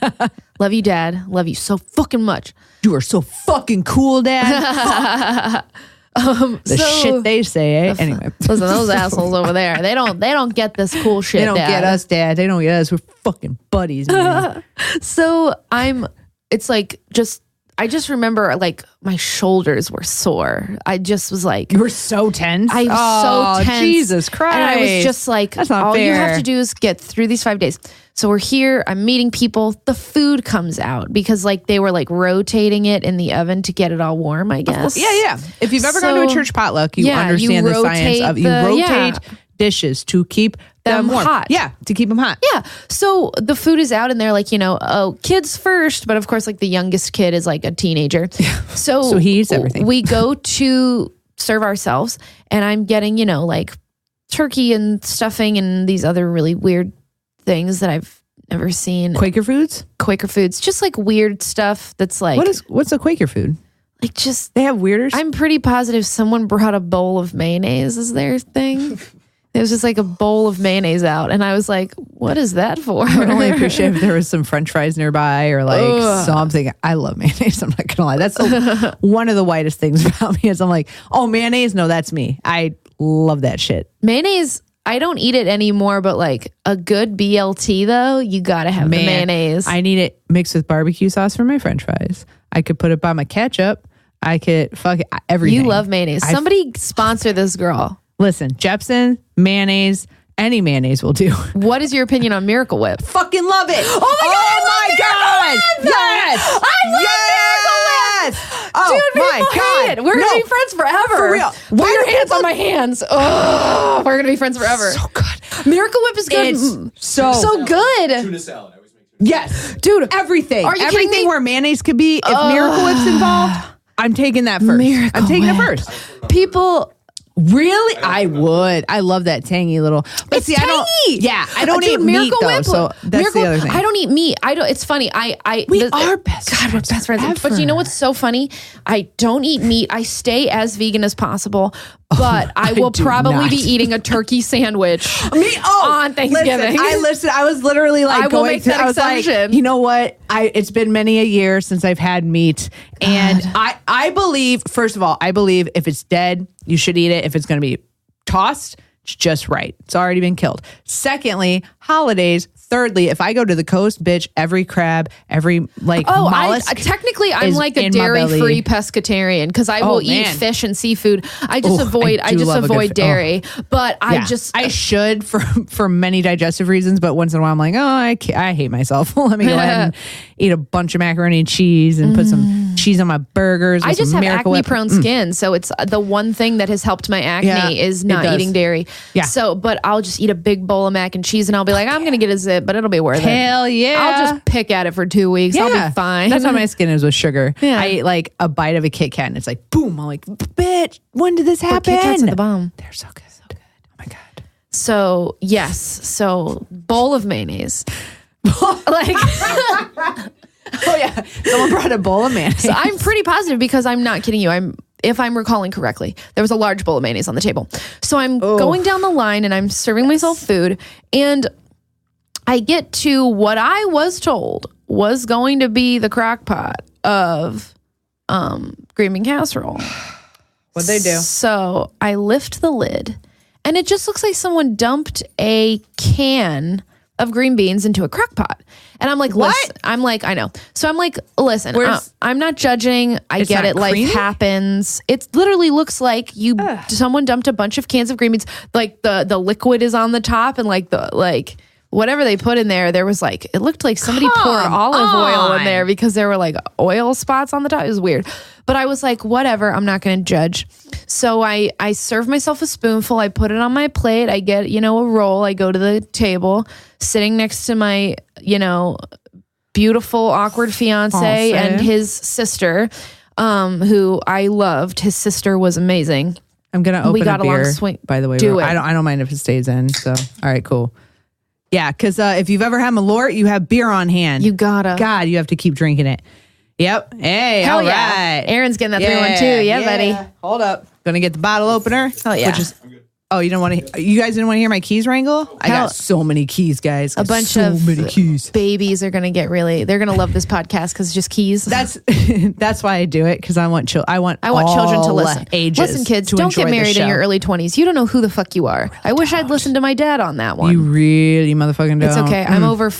Love you, Dad. Love you so fucking much. You are so fucking cool, Dad. The shit they say, eh? Anyway. Listen, those assholes over there, they don't get this cool shit. They don't get us, Dad. They don't get us. We're fucking buddies, man. So I just remember like my shoulders were sore. I just was like, You were so tense. I was so tense. Jesus Christ. And I was just like, That's not all you fair. have to do is get through these 5 days. So we're here, I'm meeting people. The food comes out because like they were like rotating it in the oven to get it all warm, I guess. Yeah. If you've ever gone to a church potluck, you understand the science of you rotate dishes to keep them warm. hot. Yeah, to keep them hot. Yeah. So the food is out and they're like, kids first. But of course, like the youngest kid is like a teenager. So he eats everything. We go to serve ourselves and I'm getting, like turkey and stuffing and these other really weird things that I've never seen. Quaker foods? Quaker foods. Just like weird stuff that's like. What's a Quaker food? Like just. They have weirders? I'm pretty positive someone brought a bowl of mayonnaise as their thing. It was just like a bowl of mayonnaise out. And I was like, what is that for? I would only appreciate if there was some french fries nearby or like something. I love mayonnaise. I'm not going to lie. That's one of the whitest things about me is I'm like, oh, mayonnaise? No, that's me. I love that shit. Mayonnaise, I don't eat it anymore, but like a good BLT though, you got to have the mayonnaise. I need it mixed with barbecue sauce for my french fries. I could put it by my ketchup. I could everything. You love mayonnaise. Somebody sponsor this girl. Listen, Jepson, mayonnaise, any mayonnaise will do. What is your opinion on Miracle Whip? Fucking love it. Oh my God. Yes. I love Miracle Whip. Oh Dude, my God. We're going to be friends forever. For real. Put your hands on my hands. Oh, we're going to be friends forever. So good. Miracle Whip is good. It's so good. Tuna salad. I always make tuna Yes. Dude. Everything. Are you kidding Everything me? where mayonnaise could be. If Miracle Whip's involved, I'm taking that first. Miracle I'm taking it Whip. first. People... Really? I would. I love that tangy little. But It's see, tangy. I don't eat meat though. So that's the other thing. I don't eat meat. It's funny. We are best friends. God, we're best friends. Ever. But you know what's so funny? I don't eat meat. I stay as vegan as possible. But I will do probably not. be eating a turkey sandwich on Thanksgiving. Listen. I was literally like I will going make to. that I was exception. like, you know what? It's been many a year since I've had meat, and I believe. First of all, I believe if it's dead, you should eat it. If it's going to be tossed, it's just right. It's already been killed. Secondly, holidays. Thirdly, if I go to the coast, bitch, every crab, every mollusk. Technically, I'm is like a in my dairy-free belly. pescatarian because I will eat man. fish and seafood. I just I do love a good avoid dairy. But I should for many digestive reasons, but once in a while I'm like, I hate myself. Let me go ahead and eat a bunch of macaroni and cheese and put some cheese on my burgers. I just have Miracle Whip. acne-prone skin, so it's the one thing that has helped my acne is not eating dairy. Yeah. So, but I'll just eat a big bowl of mac and cheese, and I'll be like, I'm gonna get a zip, but it'll be worth it. Hell yeah. I'll just pick at it for 2 weeks. I'll be fine. That's how my skin is with sugar. Yeah. I eat like a bite of a Kit Kat and it's like, boom. I'm like, bitch, when did this happen? Kit Kats are the bomb. They're so good. So good. Oh my God. So yes, so bowl of mayonnaise. Like, Oh yeah. Someone brought a bowl of mayonnaise. so I'm pretty positive because I'm not kidding you. If I'm recalling correctly, there was a large bowl of mayonnaise on the table. So I'm going down the line and I'm serving myself food, and I get to what I was told was going to be the crock pot of green bean casserole. What'd they do? So I lift the lid, and it just looks like someone dumped a can of green beans into a crock pot. And I'm like, What? listen, I'm like, I know. So I'm like, listen, Where's- I'm not judging. I It's get not it. Life creamy? happens. It literally looks like someone dumped a bunch of cans of green beans. Like the liquid is on the top, and whatever they put in there was like, it looked like somebody poured olive oil in there because there were like oil spots on the top. It was weird. But I was like, whatever, I'm not going to judge. So I serve myself a spoonful. I put it on my plate. I get, a roll. I go to the table, sitting next to my, beautiful, awkward fiance and his sister, who I loved. His sister was amazing. I'm gonna open We got a a long beer. swing. By the way, Do it. I don't mind if it stays in. So, all right, cool. Yeah, because if you've ever had Malort, you have beer on hand. You gotta. God, you have to keep drinking it. Yep. Hey, Hell all yeah. right. Aaron's getting that 3-1 too. Yeah, buddy. Hold up. Gonna get the bottle opener. Hell yeah. Which is, oh, you don't want to? You guys didn't want to hear my keys wrangle? I Hell- got so many keys, guys. A bunch so of many keys. babies are gonna get they're gonna love this podcast because it's just keys. That's why I do it, because I want I want children to all listen. Ages Listen, kids, to don't enjoy get the married in show. your early 20s. You don't know who the fuck you are. I wish I'd listened to my dad on that one. You really motherfucking don't. It's okay. I'm over.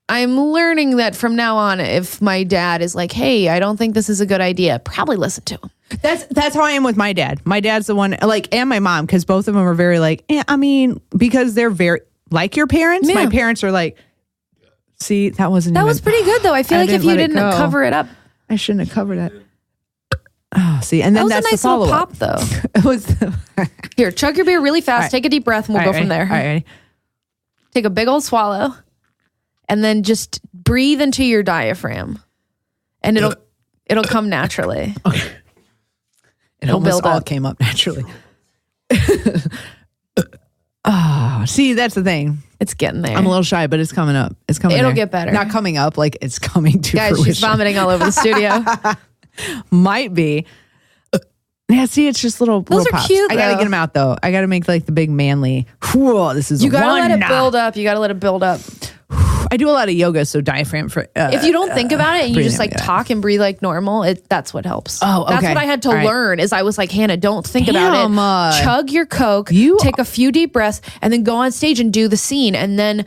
I'm learning that from now on, if my dad is like, "Hey, I don't think this is a good idea," probably listen to him. That's how I am with my dad. My dad's the one, like, and my mom, because both of them are very like, I mean, because they're very like your parents. Yeah. My parents are like, see, that wasn't. That even, was pretty good though. I feel I like if didn't you let it didn't go. cover it up, I shouldn't have covered it. Oh, see, and then that was that's a nice the follow little up. pop though. It was. Here, chug your beer really fast. right. Take a deep breath, and we'll go from there. All right, ready? Take a big old swallow, and then just breathe into your diaphragm, and it'll come naturally. It It'll almost build all up. came up naturally. See, that's the thing. It's getting there. I'm a little shy, but it's coming up. It's coming. It'll there. get better. Not coming up, like it's coming to Guys, fruition. she's vomiting all over the studio. Might be. Yeah, see, it's just little. Those little are pops. cute, I gotta though. get them out though. I gotta make like the big manly. Whoa, this is You a gotta let it one. build up. You gotta let it build up. I do a lot of yoga, so diaphragm for. If you don't think about it and you breathing, just like yeah. talk and breathe like normal, that's what helps. Oh, That's okay. what I had to All right. learn. Is I was like, Hannah, don't think Damn, about it. Chug your Coke. Take a few deep breaths, and then go on stage and do the scene. And then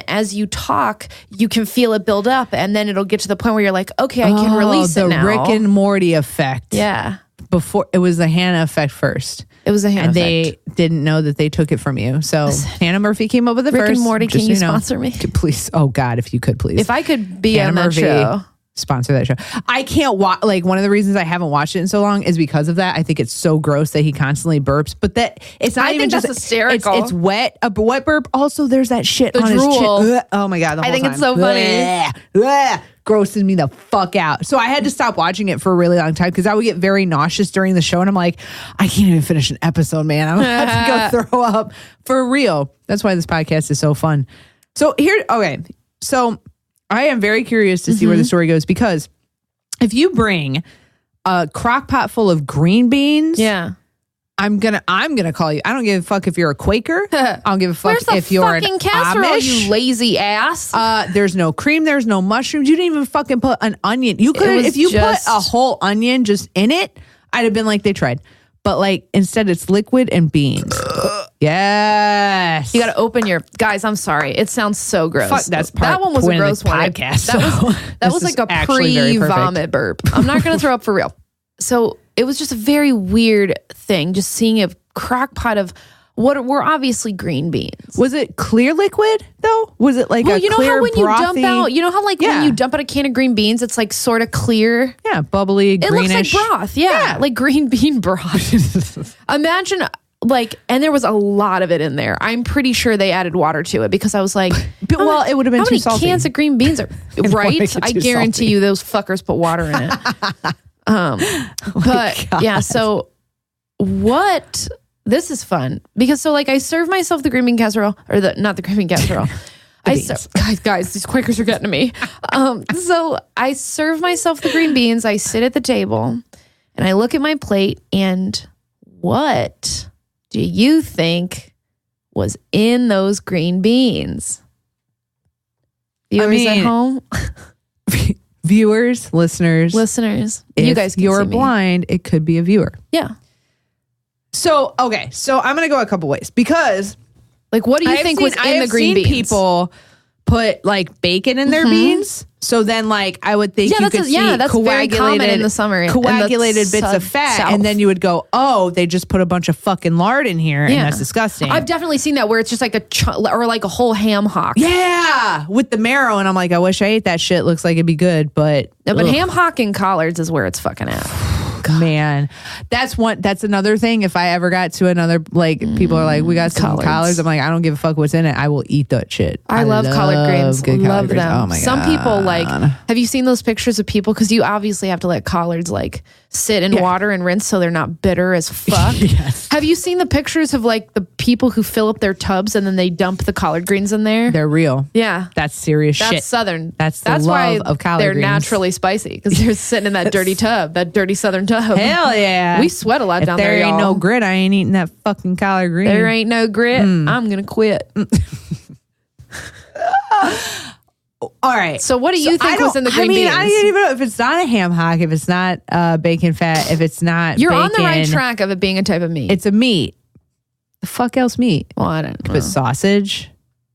as you talk, you can feel it build up, and then it'll get to the point where you're like, okay, I can release it now. The Rick and Morty effect. Yeah, Before it was the Hannah effect first. it was a Hannah And effect. they didn't know that they took it from you. So Hannah Murphy came up with it Rick first. and Morty, just can you so know. sponsor me? Please. Oh God, if you could please. If I could be Hannah on that Murphy, show. sponsor that show. I can't watch. Like one of the reasons I haven't watched it in so long is because of that. I think it's so gross that he constantly burps. But that it's not I even think just that's hysterical. It's wet. A wet burp. Also, there's that shit The on drool. his chin. Ugh. Oh my God. The I whole think time. it's so funny. Ugh. Ugh. Grosses me the fuck out. So I had to stop watching it for a really long time because I would get very nauseous during the show, and I'm like, I can't even finish an episode, man. I'm gonna have to go throw up for real. That's why this podcast is so fun. So so I am very curious to see where the story goes, because if you bring a crock pot full of green beans, Yeah. I'm gonna call you. I don't give a fuck if you're a Quaker. I don't give a fuck Where's the if you're an fucking casserole, Amish. you lazy ass? There's no cream. There's no mushrooms. You didn't even fucking put an onion. You could, was if you just- put a whole onion just in it, I'd have been like, they tried. But like, instead it's liquid and beans. Yes. You got to open your guys. I'm sorry. It sounds so gross. Fuck, that's that one was a point of the gross one. podcast, That so was that this was is like a actually very perfect. pre-vomit burp. I'm not going to throw up for real. So it was just a very weird thing, just seeing a crock pot of what were obviously green beans. Was it clear liquid though? Was it like Well, a you know clear how when you dump brothy- out, you know how like Yeah. when you dump out a can of green beans, it's like sort of clear. Yeah, bubbly, It greenish. looks like broth. Yeah, like green bean broth. Imagine like, and there was a lot of it in there. I'm pretty sure they added water to it because I was like, But, well, it would have been how too many salty. cans of green beans are wanna right? make it I too guarantee salty. you those fuckers put water in it. But yeah, so what? This is fun because so like I serve myself the green bean casserole or not the green bean casserole. Guys, these Quakers are getting to me. So I serve myself the green beans. I sit at the table and I look at my plate, and what do you think was in those green beans? Viewers at home, Viewers, listeners, listeners, if you guys can you're see me. blind, it could be a viewer. Yeah. So, okay. So I'm going to go a couple ways because Like, what do you think was in the green beans? People put like bacon in their beans. So then like I would think Yeah, you that's could a- yeah, see that's very common in the summer, in the coagulated bits of fat. South. And then you would go, oh, they just put a bunch of fucking lard in here. And that's disgusting. I've definitely seen that where it's just like or like a whole ham hock. yeah. With the marrow. And I'm like, I wish I ate that shit. Looks like it'd be good. But, No, but ugh. ham hock and collards is where it's fucking at. Man, that's another thing. If I ever got to another, like people are like, we got some collards. I'm like, I don't give a fuck what's in it. I will eat that shit. I love collard greens. good Love collard greens. them. Oh my Some God. people like, have you seen those pictures of people? Because you obviously have to let collards like sit in water and rinse so they're not bitter as fuck. Yes. Have you seen the pictures of like the people who fill up their tubs and then they dump the collard greens in there? They're real. Yeah. That's serious That's shit. Southern. That's the why love of collard they're greens. naturally spicy because they're sitting in that dirty tub, that dirty Southern tub. Hell yeah. We sweat a lot if down there there, ain't y'all. no grit, I ain't eating that fucking collard green. There ain't no grit. I'm going to quit. All right. So what do you think was in the green beans? I don't even know if it's not a ham hock, if it's not bacon fat, if it's not You're bacon, on the right track of it being a type of meat. It's a meat. The fuck else meat? Well, I don't know. But sausage.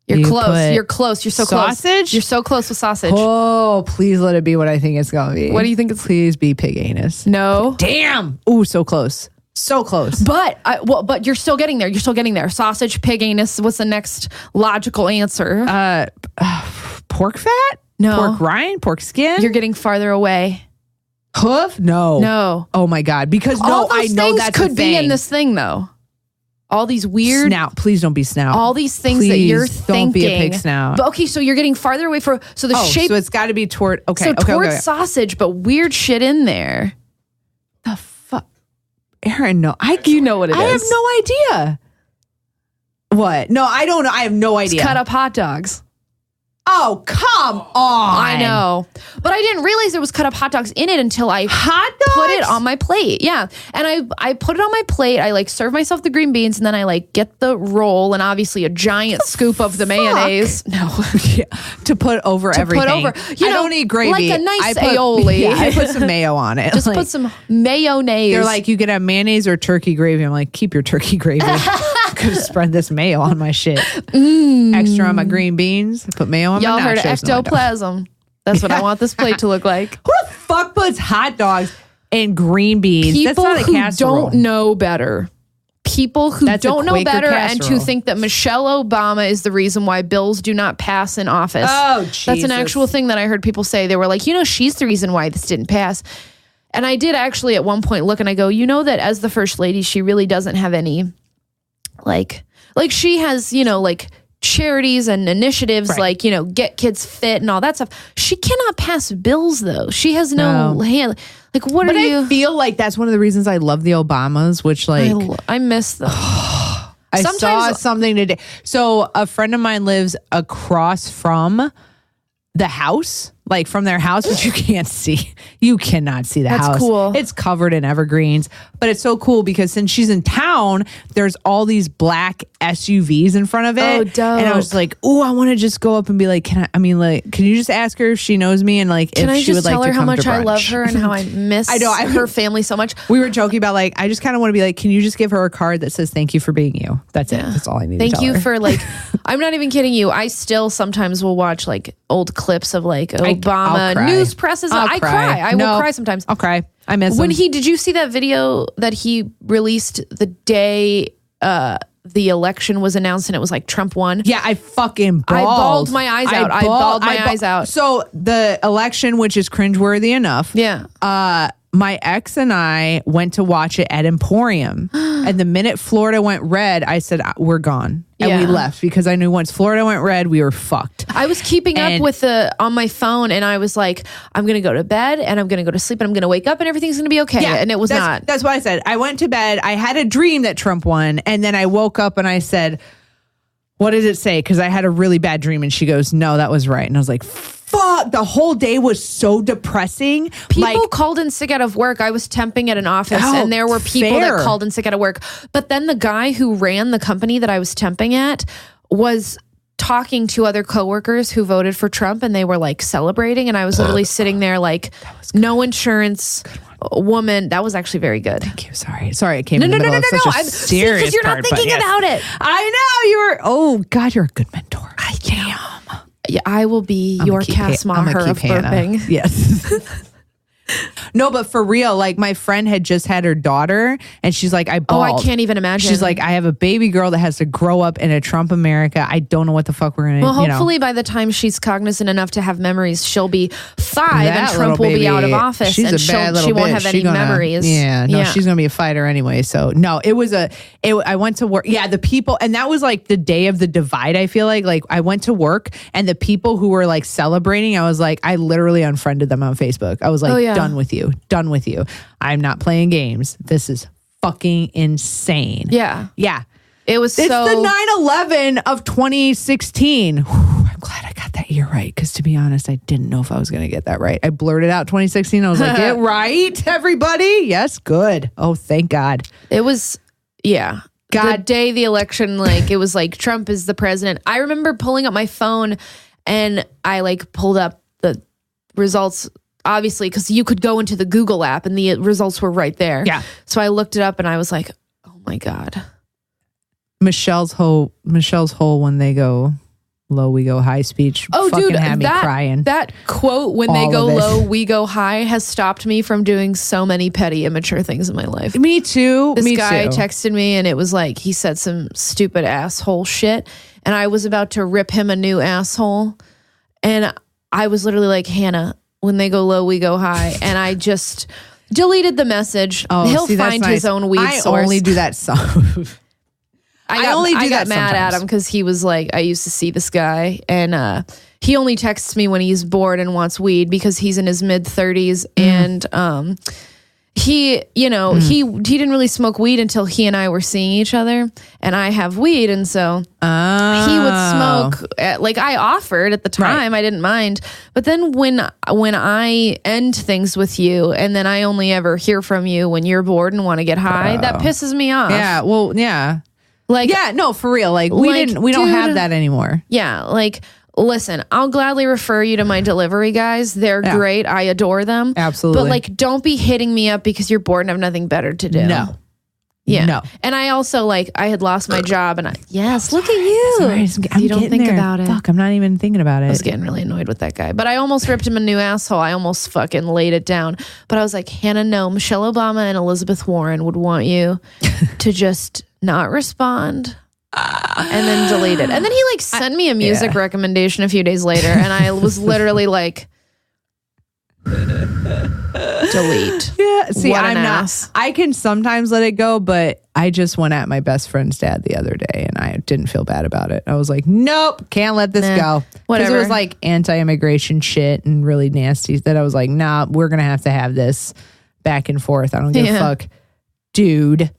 You're You close. put You're close. You're so close. sausage? You're so close with sausage. Oh, please let it be what I think it's going to be. What do you think it's? Please be pig anus. No. Damn. Ooh, so close. So close. But you're still getting there. You're still getting there. Sausage, pig anus. What's the next logical answer? Pork fat? No. Pork rind? Pork skin? You're getting farther away. hoof? No. No. Oh my God. Because All I those know things that's could a be in thing. this thing though. All these weird Snout. Please don't be snout. all these things that you're Please thinking. don't be a pig snout. But okay, so you're getting farther away from so the shape so it's got to be toward. Okay. so okay. towards Okay. sausage, but weird shit in there. The fuck, Aaron? No, You know what it is. I have no idea. What? No, I don't know. I have no idea. It's cut up hot dogs. Oh, come on. I know. But I didn't realize there was cut up hot dogs in it until I Hot dogs? put it on my plate. Yeah. And I put it on my plate. I like serve myself the green beans and then I like get the roll and obviously a giant scoop of the mayonnaise. No. Yeah, to put over everything. Put over. I don't eat gravy. Like a nice I put, aioli. Yeah, I put some mayo on it. Just Like, put some mayonnaise. They're like, you can have mayonnaise or turkey gravy. I'm like, keep your turkey gravy. Could spread this mayo on my shit. Extra on my green beans. Put mayo on Y'all my nachos. heard of No, I don't. ectoplasm. That's what I want this plate to look like. Who the fuck puts hot dogs and green beans? That's People not a who casserole. don't know better. People who That's a don't know Quaker better and casserole. who think that Michelle Obama is the reason why bills do not pass in office. Oh, That's an Jesus. actual thing that I heard people say. They were like, she's the reason why this didn't pass. And I did actually at one point look and I go, that as the first lady, she really doesn't have any like she has, like charities and initiatives Right. like, get kids fit and all that stuff. She cannot pass bills though. She has no hand. Like, what But are you? I feel like that's one of the reasons I love the Obamas, which like I miss them. I saw sometimes- something today. So a friend of mine lives across from the house, like from their house, which you can't see. You cannot see the That's house. cool. It's covered in evergreens, but it's so cool because since she's in town, there's all these black SUVs in front of it. Oh, dope. And I was like, oh, I want to just go up and be like, can you just ask her if she knows me and like Can if I she just would like tell to her how come much to I love brunch. her and how I miss I know, her family so much? We were joking about like, I just kind of want to be like, can you just give her a card that says thank you for being you? That's it. That's all I need to Thank tell you her. for like, I'm not even kidding you. I still sometimes will watch like old clips of like I'll Obama cry. news presses. I cry. I will cry sometimes. I'll cry. I miss him. Did you see that video that he released the day the election was announced and it was like Trump won? Yeah, I fucking bawled. I bawled my eyes out. I bawled my eyes out. So the election, which is cringeworthy enough. Yeah. My ex and I went to watch it at Emporium. And the minute Florida went red, I said, we're gone. And we Yeah. left because I knew once Florida went red, we were fucked. I was keeping up And- with on my phone and I was like, I'm going to go to bed and I'm going to go to sleep and I'm going to wake up and everything's going to be okay. And it was not. That's what I said. I went to bed. I had a dream that Trump won. And then I woke up and I said, what did it say? Because I had a really bad dream. And she goes, no, that was right. And I was like, fuck. The whole day was so depressing. People called in sick out of work. I was temping at an office Oh, and there were people fair. that called in sick out of work. But then the guy who ran the company that I was temping at was talking to other coworkers who voted for Trump and they were like celebrating. And I was literally sitting there like, no insurance woman. That was actually very good. Thank you. Sorry, it came in the middle of such a serious because you're not part, but thinking yes. about it. I know you were. Oh God, you're a good mentor. I am. Yeah, I will be your Cass Maher of burping. Yes. No, but for real, like my friend had just had her daughter and she's like, I Oh, bawled. I can't even imagine. She's like, I have a baby girl that has to grow up in a Trump America. I don't know what the fuck we're going to, well, hopefully by the time she's cognizant enough to have memories, she'll be 5 and That Trump will little be out of baby, office she's and a bad little she won't bitch. have any She gonna- memories. Yeah, she's going to be a fighter anyway. So no, I went to work. Yeah, the people, and that was like the day of the divide. I feel like I went to work and the people who were like celebrating, I was like, I literally unfriended them on Facebook. I was like, Oh, yeah. done with you. Done with you. I'm not playing games. This is fucking insane. Yeah. Yeah. It's the 9/11 of 2016. Whew, I'm glad I got that year right, because to be honest, I didn't know if I was going to get that right. I blurted out 2016. I was like, get right, everybody. Yes, good. Oh, thank God. It was, yeah. God, the day the election, like, it was like Trump is the president. I remember pulling up my phone and I like pulled up the results, obviously, because you could go into the Google app and the results were right there. Yeah. So I looked it up and I was like, oh my God. Michelle's whole when they go low, we go high speech. Oh, fucking dude, had me crying. That quote, when they go low, we go high, has stopped me from doing so many petty, immature things in my life. Me too. This guy texted me and it was like, he said some stupid asshole shit. And I was about to rip him a new asshole. And I was literally like, Hannah, when they go low, we go high. And I just deleted the message. Oh, He'll find his own weed source. I only do that some. I got mad at him because he was like, I used to see this guy and he only texts me when he's bored and wants weed because he's in his mid 30s and he didn't really smoke weed until he and I were seeing each other, and I have weed, and so he would smoke. Like I offered at the time, I didn't mind, but then when I end things with you, and then I only ever hear from you when you're bored and want to get high, that pisses me off. Yeah, well, yeah. Like, yeah, no, for real. Like, we don't have that anymore. Yeah, like, listen, I'll gladly refer you to my delivery guys. They're great. I adore them. Absolutely. But like, don't be hitting me up because you're bored and have nothing better to do. No. Yeah. No. And I also like, I had lost my job and look at you. I'm you don't think there. about it. Fuck, I'm not even thinking about it. I was getting really annoyed with that guy, but I almost ripped him a new asshole. I almost fucking laid it down. But I was like, Hannah, no, Michelle Obama and Elizabeth Warren would want you to just not respond. And then delete it. And then he like sent me a music recommendation a few days later, and I was literally like, delete. Yeah, see, What an I'm ass. not. I can sometimes let it go, but I just went at my best friend's dad the other day, and I didn't feel bad about it. I was like, nope, can't let this go. Whatever. Because it was like anti-immigration shit and really nasty. That I was like, nah, we're gonna have to have this back and forth. I don't give a fuck, dude.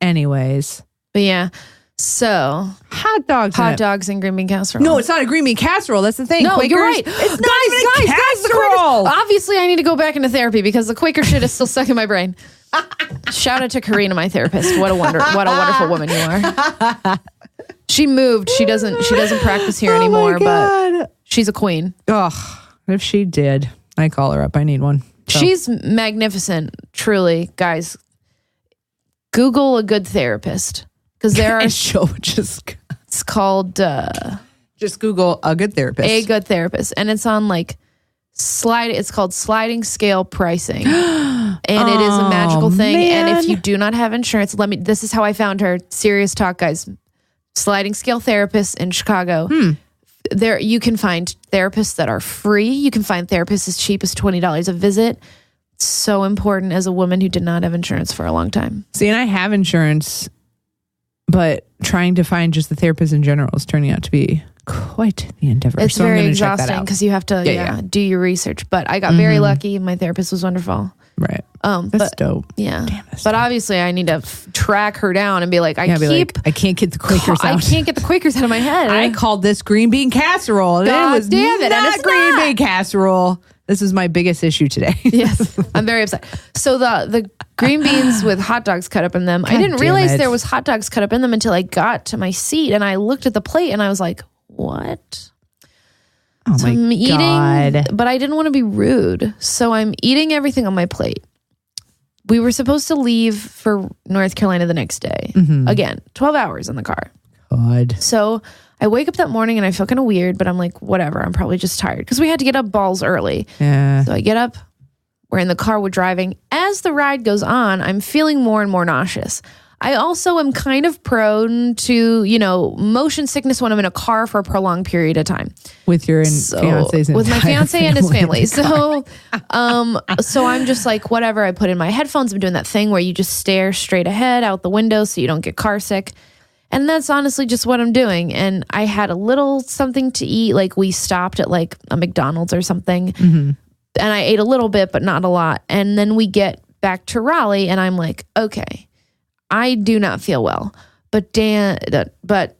Anyways. But yeah, so hot dogs and green bean casserole. No, it's not a green bean casserole. That's the thing. No, Quakers, you're right. It's not even a casserole. Obviously, I need to go back into therapy because the Quaker shit is still stuck in my brain. Shout out to Karina, my therapist. What a wonderful woman you are. She moved. She doesn't practice here anymore, but she's a queen. Ugh, if she did, I call her up. I need one. So. She's magnificent, truly, guys. Google a good therapist because there are. It's called. Just Google a good therapist. A good therapist, and it's on like It's called sliding scale pricing, and it is a magical thing. Man. And if you do not have insurance, this is how I found her. Serious talk, guys. Sliding scale therapists in Chicago. There you can find therapists that are free. You can find therapists as cheap as $20 a visit. It's so important as a woman who did not have insurance for a long time. See, and I have insurance, but trying to find just the therapist in general is turning out to be quite the endeavor. It's very exhausting because you have to do your research. But I got very lucky. My therapist was wonderful. Right. That's dope. Yeah. Damn, but obviously I need to track her down and be like, I can't get the Quakers out. I can't get the Quakers out of my head. I called this green bean casserole. And God it was damn it. Not And it's green bean casserole. This is my biggest issue today. Yes. I'm very upset. So the green beans with hot dogs cut up in them, I didn't realize there was hot dogs cut up in them until I got to my seat and I looked at the plate and I was like, what? Oh so my I'm eating, God. but I didn't want to be rude. So I'm eating everything on my plate. We were supposed to leave for North Carolina the next day. Again, 12 hours in the car. God. So I wake up that morning and I feel kind of weird, but I'm like, whatever. I'm probably just tired because we had to get up balls early. Yeah. So I get up. We're in the car. We're driving. As the ride goes on, I'm feeling more and more nauseous. I also am kind of prone to, motion sickness when I'm in a car for a prolonged period of time. With your fiance's with my fiance and his family. So, so I'm just like, whatever. I put in my headphones. I'm doing that thing where you just stare straight ahead out the window so you don't get car sick. And that's honestly just what I'm doing. And I had a little something to eat. Like we stopped at like a McDonald's or something. and I ate a little bit, but not a lot. And then we get back to Raleigh, and I'm like, okay, I do not feel well. But but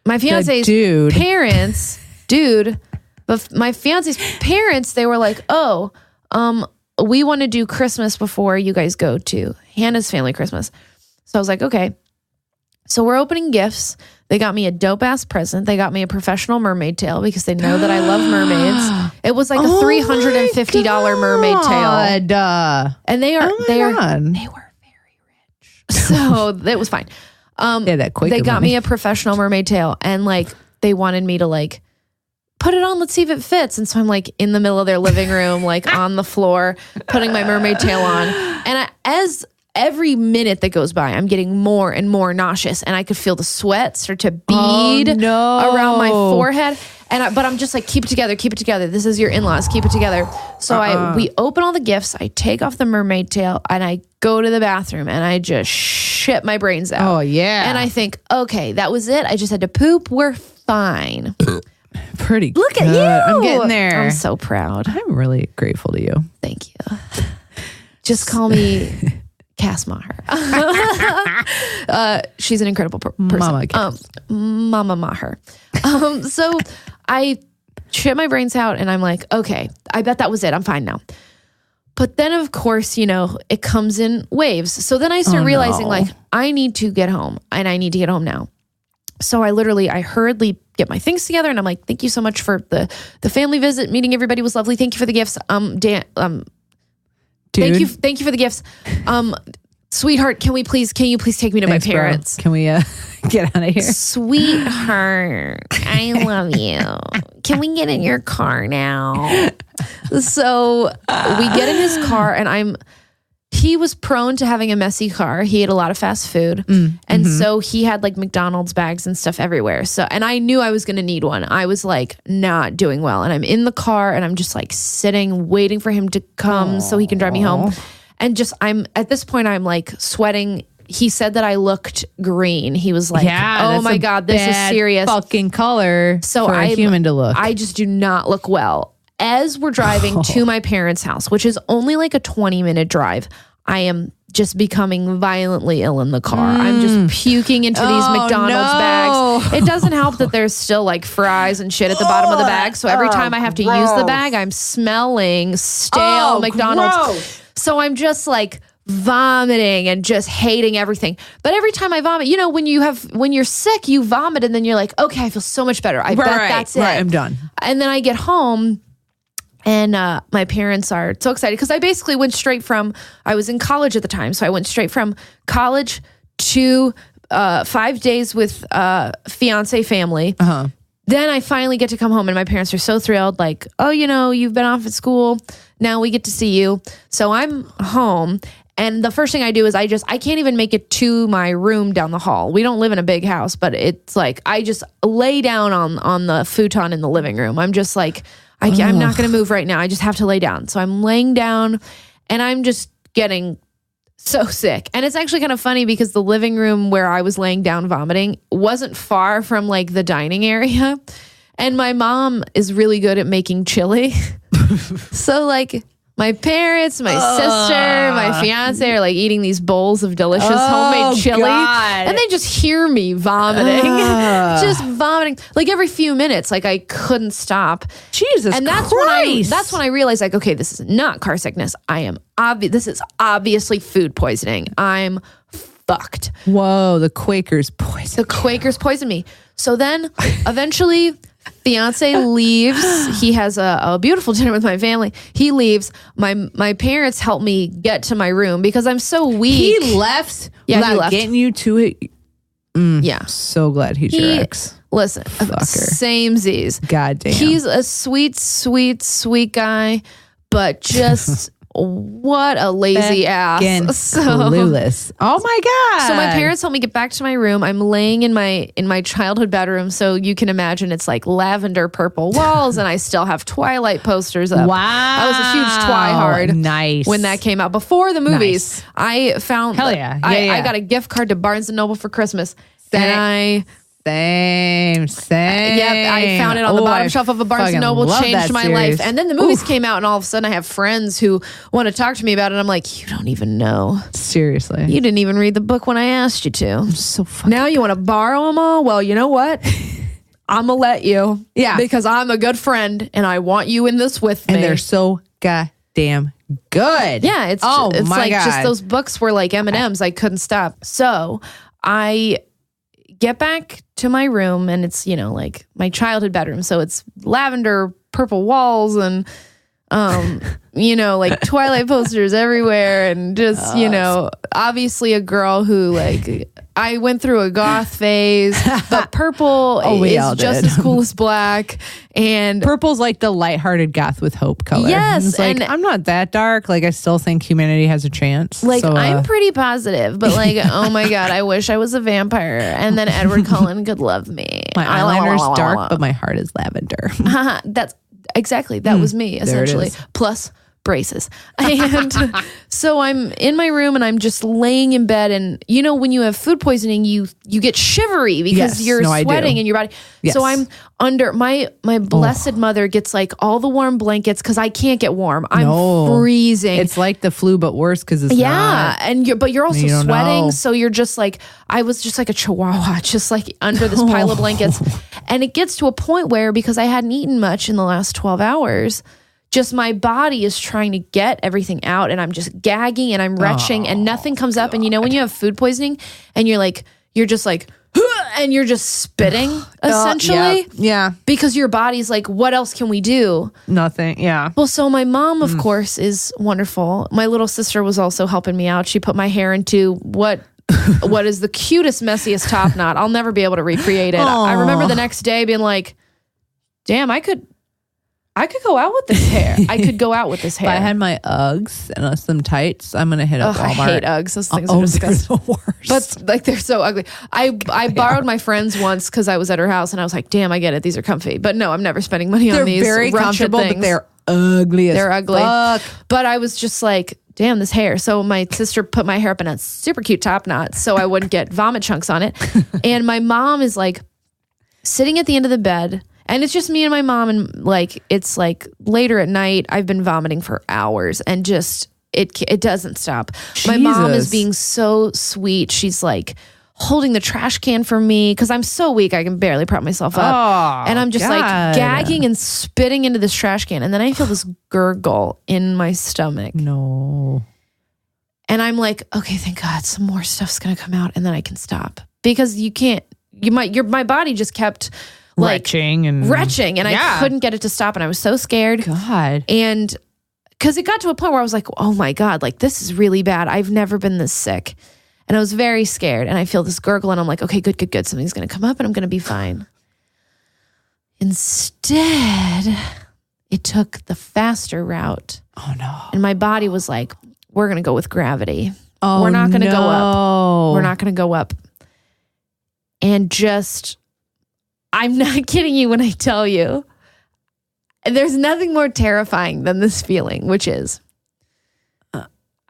my fiance's parents, but my fiance's parents, they were like, oh, we want to do Christmas before you guys go to Hannah's family Christmas. So I was like, okay. So we're opening gifts. They got me a dope ass present. They got me a professional mermaid tail because they know that I love mermaids. It was like a $350 mermaid tail. And they were very rich. So it was fine. That Quaker they got money. me a professional mermaid tail, and like they wanted me to like put it on, let's see if it fits. And so I'm like in the middle of their living room, like on the floor, putting my mermaid tail on. And as every minute that goes by, I'm getting more and more nauseous, and I could feel the sweat start to bead around my forehead. But I'm just like, keep it together. This is your in-laws, keep it together. So we open all the gifts. I take off the mermaid tail, and I go to the bathroom, and I just shit my brains out. Oh yeah. And I think, okay, that was it. I just had to poop. We're fine. Pretty Look good. at you. I'm getting there. I'm so proud. I'm really grateful to you. Thank you. Just call me Cass Maher. She's an incredible person. Mama Maher. So I shit my brains out, and I'm like, okay, I bet that was it. I'm fine now. But then, of course, it comes in waves. So then I start realizing, like, I need to get home, and I need to get home now. So I hurriedly get my things together, and I'm like, thank you so much for the family visit. Meeting everybody was lovely. Thank you for the gifts. Dude. Thank you for the gifts. Sweetheart, can you please take me to my parents? Bro. Can we get out of here? Sweetheart, I love you. Can we get in your car now? So we get in his car, and he was prone to having a messy car. He ate a lot of fast food. And so he had like McDonald's bags and stuff everywhere. And I knew I was going to need one. I was like not doing well. And I'm in the car, and I'm just like sitting, waiting for him to come so he can drive me home. And at this point, I'm like sweating. He said that I looked green. He was like, oh my God, this is serious. Fucking color for a human to look. I just do not look well. As we're driving to my parents' house, which is only like a 20-minute drive, I am just becoming violently ill in the car. I'm just puking into these McDonald's bags. It doesn't help that there's still like fries and shit at the bottom of the bag. So every time I have to use the bag, I'm smelling stale McDonald's. Gross. So I'm just like vomiting and just hating everything. But every time I vomit, when you're sick, you vomit, and then you're like, okay, I feel so much better. I bet that's it. Right, I'm done. And then I get home, and my parents are so excited because I basically went straight from, I was in college at the time. So I went straight from college to 5 days with fiance family. Then I finally get to come home, and my parents are so thrilled. Like, oh, you've been off at school. Now we get to see you. So I'm home. And the first thing I do is I can't even make it to my room down the hall. We don't live in a big house, but it's like, I just lay down on the futon in the living room. I'm just like, I'm not going to move right now. I just have to lay down. So I'm laying down, and I'm just getting so sick. And it's actually kind of funny because the living room where I was laying down vomiting wasn't far from like the dining area. And my mom is really good at making chili. So like my parents, my sister, my fiance are like eating these bowls of delicious homemade chili. God. And they just hear me vomiting. Just vomiting. Like every few minutes, like I couldn't stop. Jesus and that's Christ. That's when I realized, like, okay, this is not car sickness. This is obviously food poisoning. I'm fucked. Whoa, the Quakers poisoned. The Quakers poisoned me. So then eventually fiance leaves. He has a beautiful dinner with my family. He leaves. My parents help me get to my room because I'm so weak. He left without he left. Getting you to it. Yeah. So glad he's your ex. Listen, same Z's. God damn. He's a sweet, sweet, sweet guy, but just what a lazy ass. Clueless. Oh my God. So my parents helped me get back to my room. I'm laying in my childhood bedroom, so you can imagine it's like lavender purple walls, and I still have Twilight posters up. Wow. I was a huge Twihard. Nice. When that came out. Before the movies, I found Hell yeah. I got a gift card to Barnes & Noble for Christmas. And Same. Yep, I found it on the bottom shelf of a Barnes & Noble, changed my life. And then the movies came out, and all of a sudden I have friends who want to talk to me about it. I'm like, you don't even know. Seriously. You didn't even read the book when I asked you to. I'm so fucking Now you want to borrow them all? Well, you know what? I'm going to let you. Yeah. Because I'm a good friend, and I want you in this with me. And they're so goddamn good. Yeah, it's like just those books were like M&Ms. I couldn't stop. So I get back to my room, and it's, like my childhood bedroom. So it's lavender, purple walls, and, like Twilight posters everywhere. And just, obviously a girl who like, I went through a goth phase, but purple is just as cool as black. And purple's like the lighthearted goth with hope color. Yes. It's like, and I'm not that dark. Like, I still think humanity has a chance. Like, so, I'm pretty positive, but like, oh my God, I wish I was a vampire. And then Edward Cullen could love me. My eyeliner's dark, but my heart is lavender. That's exactly, that was me, essentially. Plus braces. And so I'm in my room, and I'm just laying in bed, and when you have food poisoning, you get shivery because you're sweating in your body. Yes. So I'm under my blessed mother gets like all the warm blankets because I can't get warm. I'm freezing. It's like the flu, but worse because it's not. And you're also sweating, so you're just like, I was just like a chihuahua, just like under this pile of blankets. And it gets to a point where, because I hadn't eaten much in the last 12 hours, just my body is trying to get everything out, and I'm just gagging and I'm retching, and nothing comes up. And when you have food poisoning and you're just like, and you're just spitting essentially. Yeah. Because your body's like, what else can we do? Nothing. Yeah. Well, so my mom, of course, is wonderful. My little sister was also helping me out. She put my hair into what is the cutest, messiest top knot. I'll never be able to recreate it. I remember the next day being like, damn, I could go out with this hair. I could go out with this hair. If I had my Uggs and some tights, I'm going to hit up Walmart. I hate Uggs. Those things are disgusting. They're the worst. But like, they're so ugly. I borrowed my friend's once because I was at her house, and I was like, damn, I get it. These are comfy. But no, I'm never spending money on these. They're very comfortable, but they're ugly as fuck. But I was just like, damn, this hair. So my sister put my hair up in a super cute top knot so I wouldn't get vomit chunks on it. And my mom is like sitting at the end of the bed, and it's just me and my mom, and like, it's like later at night, I've been vomiting for hours, and just, it doesn't stop. Jesus. My mom is being so sweet. She's like holding the trash can for me because I'm so weak, I can barely prop myself up. And I'm just like gagging and spitting into this trash can. And then I feel this gurgle in my stomach. No. And I'm like, okay, thank God, some more stuff's going to come out, and then I can stop. Because my body just kept like retching, and I couldn't get it to stop, and I was so scared. God. And because it got to a point where I was like, oh my God, like, this is really bad. I've never been this sick. And I was very scared, and I feel this gurgle, and I'm like, okay, good. Something's going to come up, and I'm going to be fine. Instead, it took the faster route. Oh no. And my body was like, we're going to go with gravity. Oh, we're not going to go up. We're not going to go up. And just, I'm not kidding you when I tell you, there's nothing more terrifying than this feeling, which is,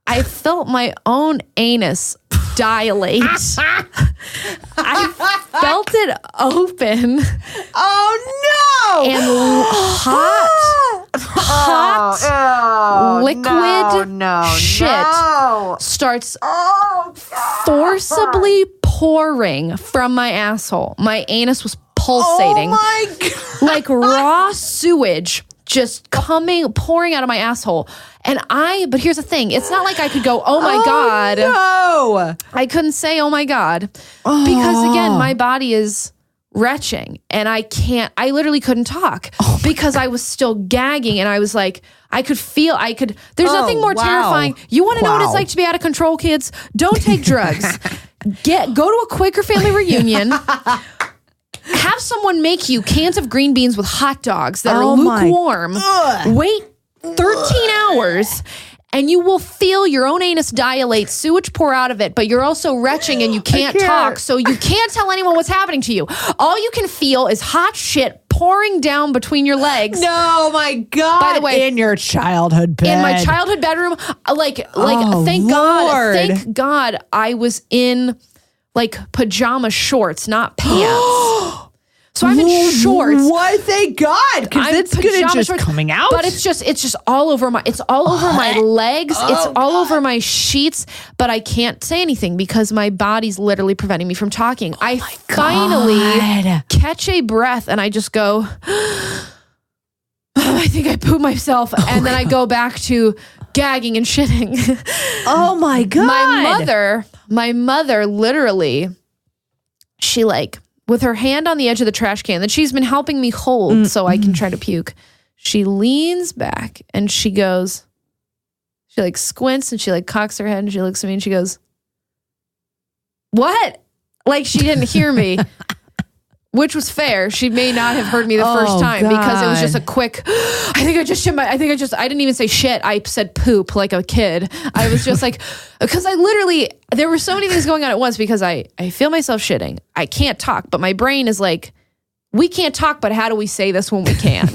I felt my own anus dilate. I felt it open. Oh no! And hot liquid shit starts forcibly pouring from my asshole. My anus was pulsating. Oh my God. Like raw sewage just pouring out of my asshole. But here's the thing. It's not like I could go, oh my God. No. I couldn't say, oh my God. Because again, my body is retching, and I literally couldn't talk because I was still gagging, and I was like, there's nothing more terrifying. You want to know what it's like to be out of control, kids? Don't take drugs. Go to a Quaker family reunion. Have someone make you cans of green beans with hot dogs that are lukewarm. Wait 13 hours, and you will feel your own anus dilate, sewage pour out of it, but you're also retching and you can't talk, so you can't tell anyone what's happening to you. All you can feel is hot shit pouring down between your legs. No, my God. By the way, in your childhood bed. In my childhood bedroom, thank God I was in like pajama shorts, not pants. So I'm in shorts. What? Thank God, because it's gonna just coming out. But it's just all over my legs. It's all over my sheets. But I can't say anything because my body's literally preventing me from talking. I finally catch a breath and I just go, I think I pooped myself. And then I go back to gagging and shitting. Oh my God. My mother literally, she like, with her hand on the edge of the trash can that she's been helping me hold so I can try to puke, she leans back and she goes, she like squints and she like cocks her head and she looks at me and she goes, what? Like she didn't hear me. Which was fair. She may not have heard me the first time because it was just a quick, I didn't even say shit. I said poop like a kid. I was just like, because there were so many things going on at once because I feel myself shitting. I can't talk, but my brain is like, we can't talk, but how do we say this when we can?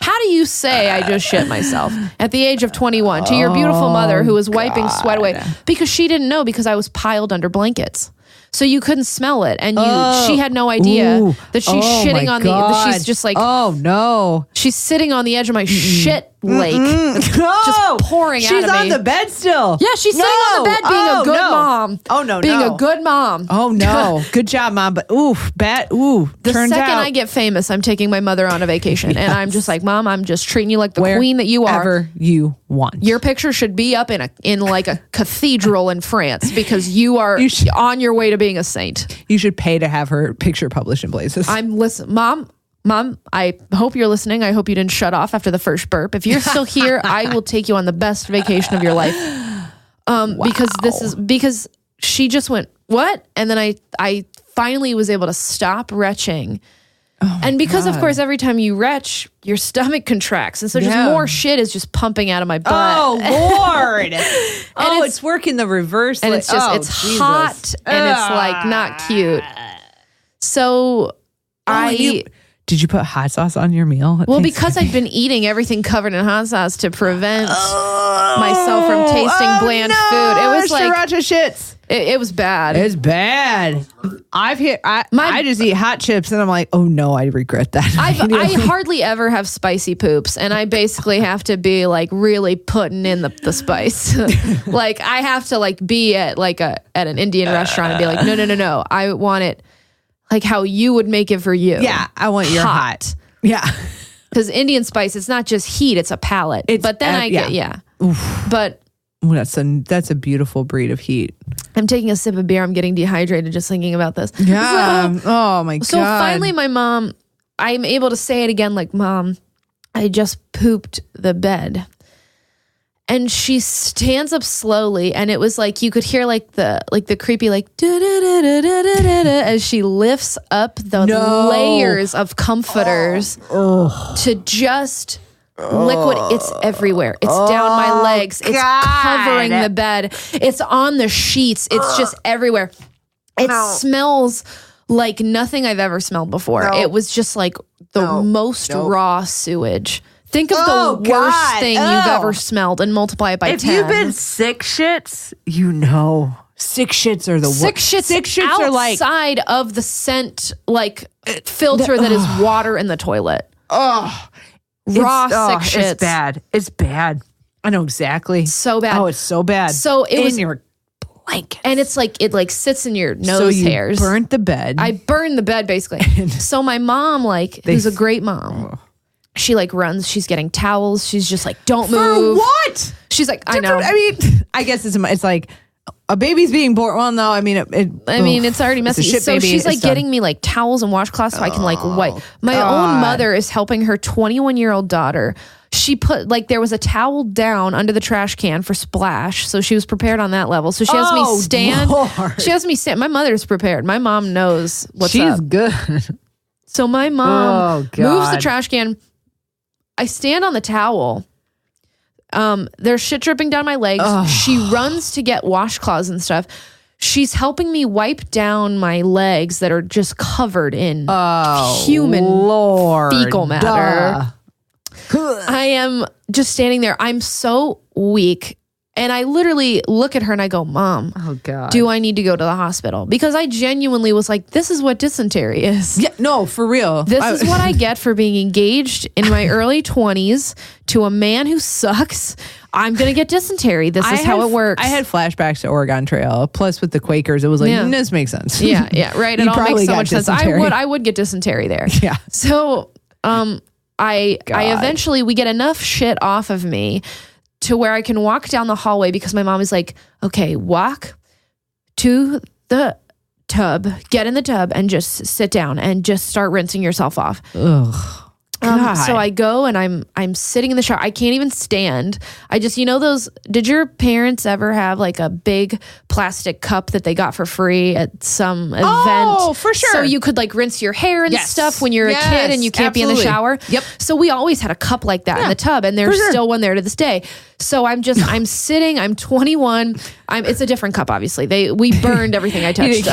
How do you say I just shit myself at the age of 21 to your beautiful mother who was wiping sweat away because she didn't know because I was piled under blankets. So you couldn't smell it, and she had no idea that she's shitting on that she's just like, oh no, she's sitting on the edge of my shit lake, just pouring out of me. She's on the bed still. Yeah, she's sitting on the bed being a good mom. Oh no, being a good mom. Oh no, good job, mom. But bad. The second I get famous, I'm taking my mother on a vacation, and I'm just like, Mom, I'm just treating you like the queen that you are. Wherever you want. Your picture should be up in like a cathedral in France because you are on your way to being a saint. You should pay to have her picture published in places. Mom, I hope you're listening. I hope you didn't shut off after the first burp. If you're still here, I will take you on the best vacation of your life. Because she just went, what? And then I finally was able to stop retching. And because of course, every time you retch, your stomach contracts. And so just more shit is just pumping out of my butt. Oh Lord. And it's working the reverse. And it's just, it's hot and it's like not cute. So did you put hot sauce on your meal? Well, because I've been eating everything covered in hot sauce to prevent myself from tasting bland food. It was like sriracha shits. It was bad. It's bad. I just eat hot chips and I'm like, oh no, I regret that. I hardly ever have spicy poops, and I basically have to be like really putting in the spice. Like I have to like be at an Indian restaurant and be like, no, I want it like how you would make it for you. Yeah, I want your hot. Yeah. Because Indian spice, it's not just heat, it's a palate. But then But that's a beautiful breed of heat. I'm taking a sip of beer. I'm getting dehydrated just thinking about this. Yeah. Oh my God. So finally my mom, I'm able to say it again like, Mom, I just pooped the bed. And she stands up slowly, and it was like you could hear like the creepy like as she lifts up the layers of comforters to just liquid. It's everywhere. It's down my legs. It's covering the bed. It's on the sheets. It's just everywhere. It smells like nothing I've ever smelled before. It was just like the most raw sewage. Think of the worst thing you've ever smelled and multiply it by 10. If you've been sick shits, you know. Sick shits are the worst. Sick shits are like outside of the scent like filter that is water in the toilet. Oh, raw sick shits. It's bad. It's bad. I know exactly. So bad. Oh, it's so bad. So it was in your blanket, and it's like it like sits in your nose hairs. Burnt the bed. I burned the bed basically. So my mom, who's a great mom. She like runs. She's getting towels. She's just like, don't move. For what? She's like, I know. I mean, I guess it's like a baby's being born. Well, no, I mean, it's already messy. So she's like getting me like towels and washcloths so I can like wipe. My own mother is helping her 21-year-old daughter. She put there was a towel down under the trash can for splash. So she was prepared on that level. So she has me stand. Lord. She has me stand. My mother's prepared. My mom knows what's up. She's good. So my mom moves the trash can. I stand on the towel. There's shit dripping down my legs. She runs to get washcloths and stuff. She's helping me wipe down my legs that are just covered in human fecal matter. I am just standing there. I'm so weak And I literally look at her and I go, Mom, Oh God. do I need to go to the hospital? Because I genuinely was like, this is what dysentery is. Yeah, no, for real. This is what I get for being engaged in my early 20s to a man who sucks. I'm going to get dysentery. This is how it works. I had flashbacks to Oregon Trail. Plus with the Quakers, it was like, this makes sense. Yeah, right. It You all probably makes so got much sense. dysentery. I would get dysentery there. Yeah. So I eventually, we get enough shit off of me to where I can walk down the hallway because my mom is like, okay, walk to the tub, get in the tub and just sit down and just start rinsing yourself off. Ugh. So I go and I'm sitting in the shower. I can't even stand. I just, those, did your parents ever have like a big plastic cup that they got for free at some event? Oh, for sure. So you could like rinse your hair and stuff when you're a kid and you can't be in the shower. Yep. So we always had a cup like that in the tub, and there's still one there to this day. So I'm sitting, I'm 21. It's a different cup, obviously. We burned everything I touched.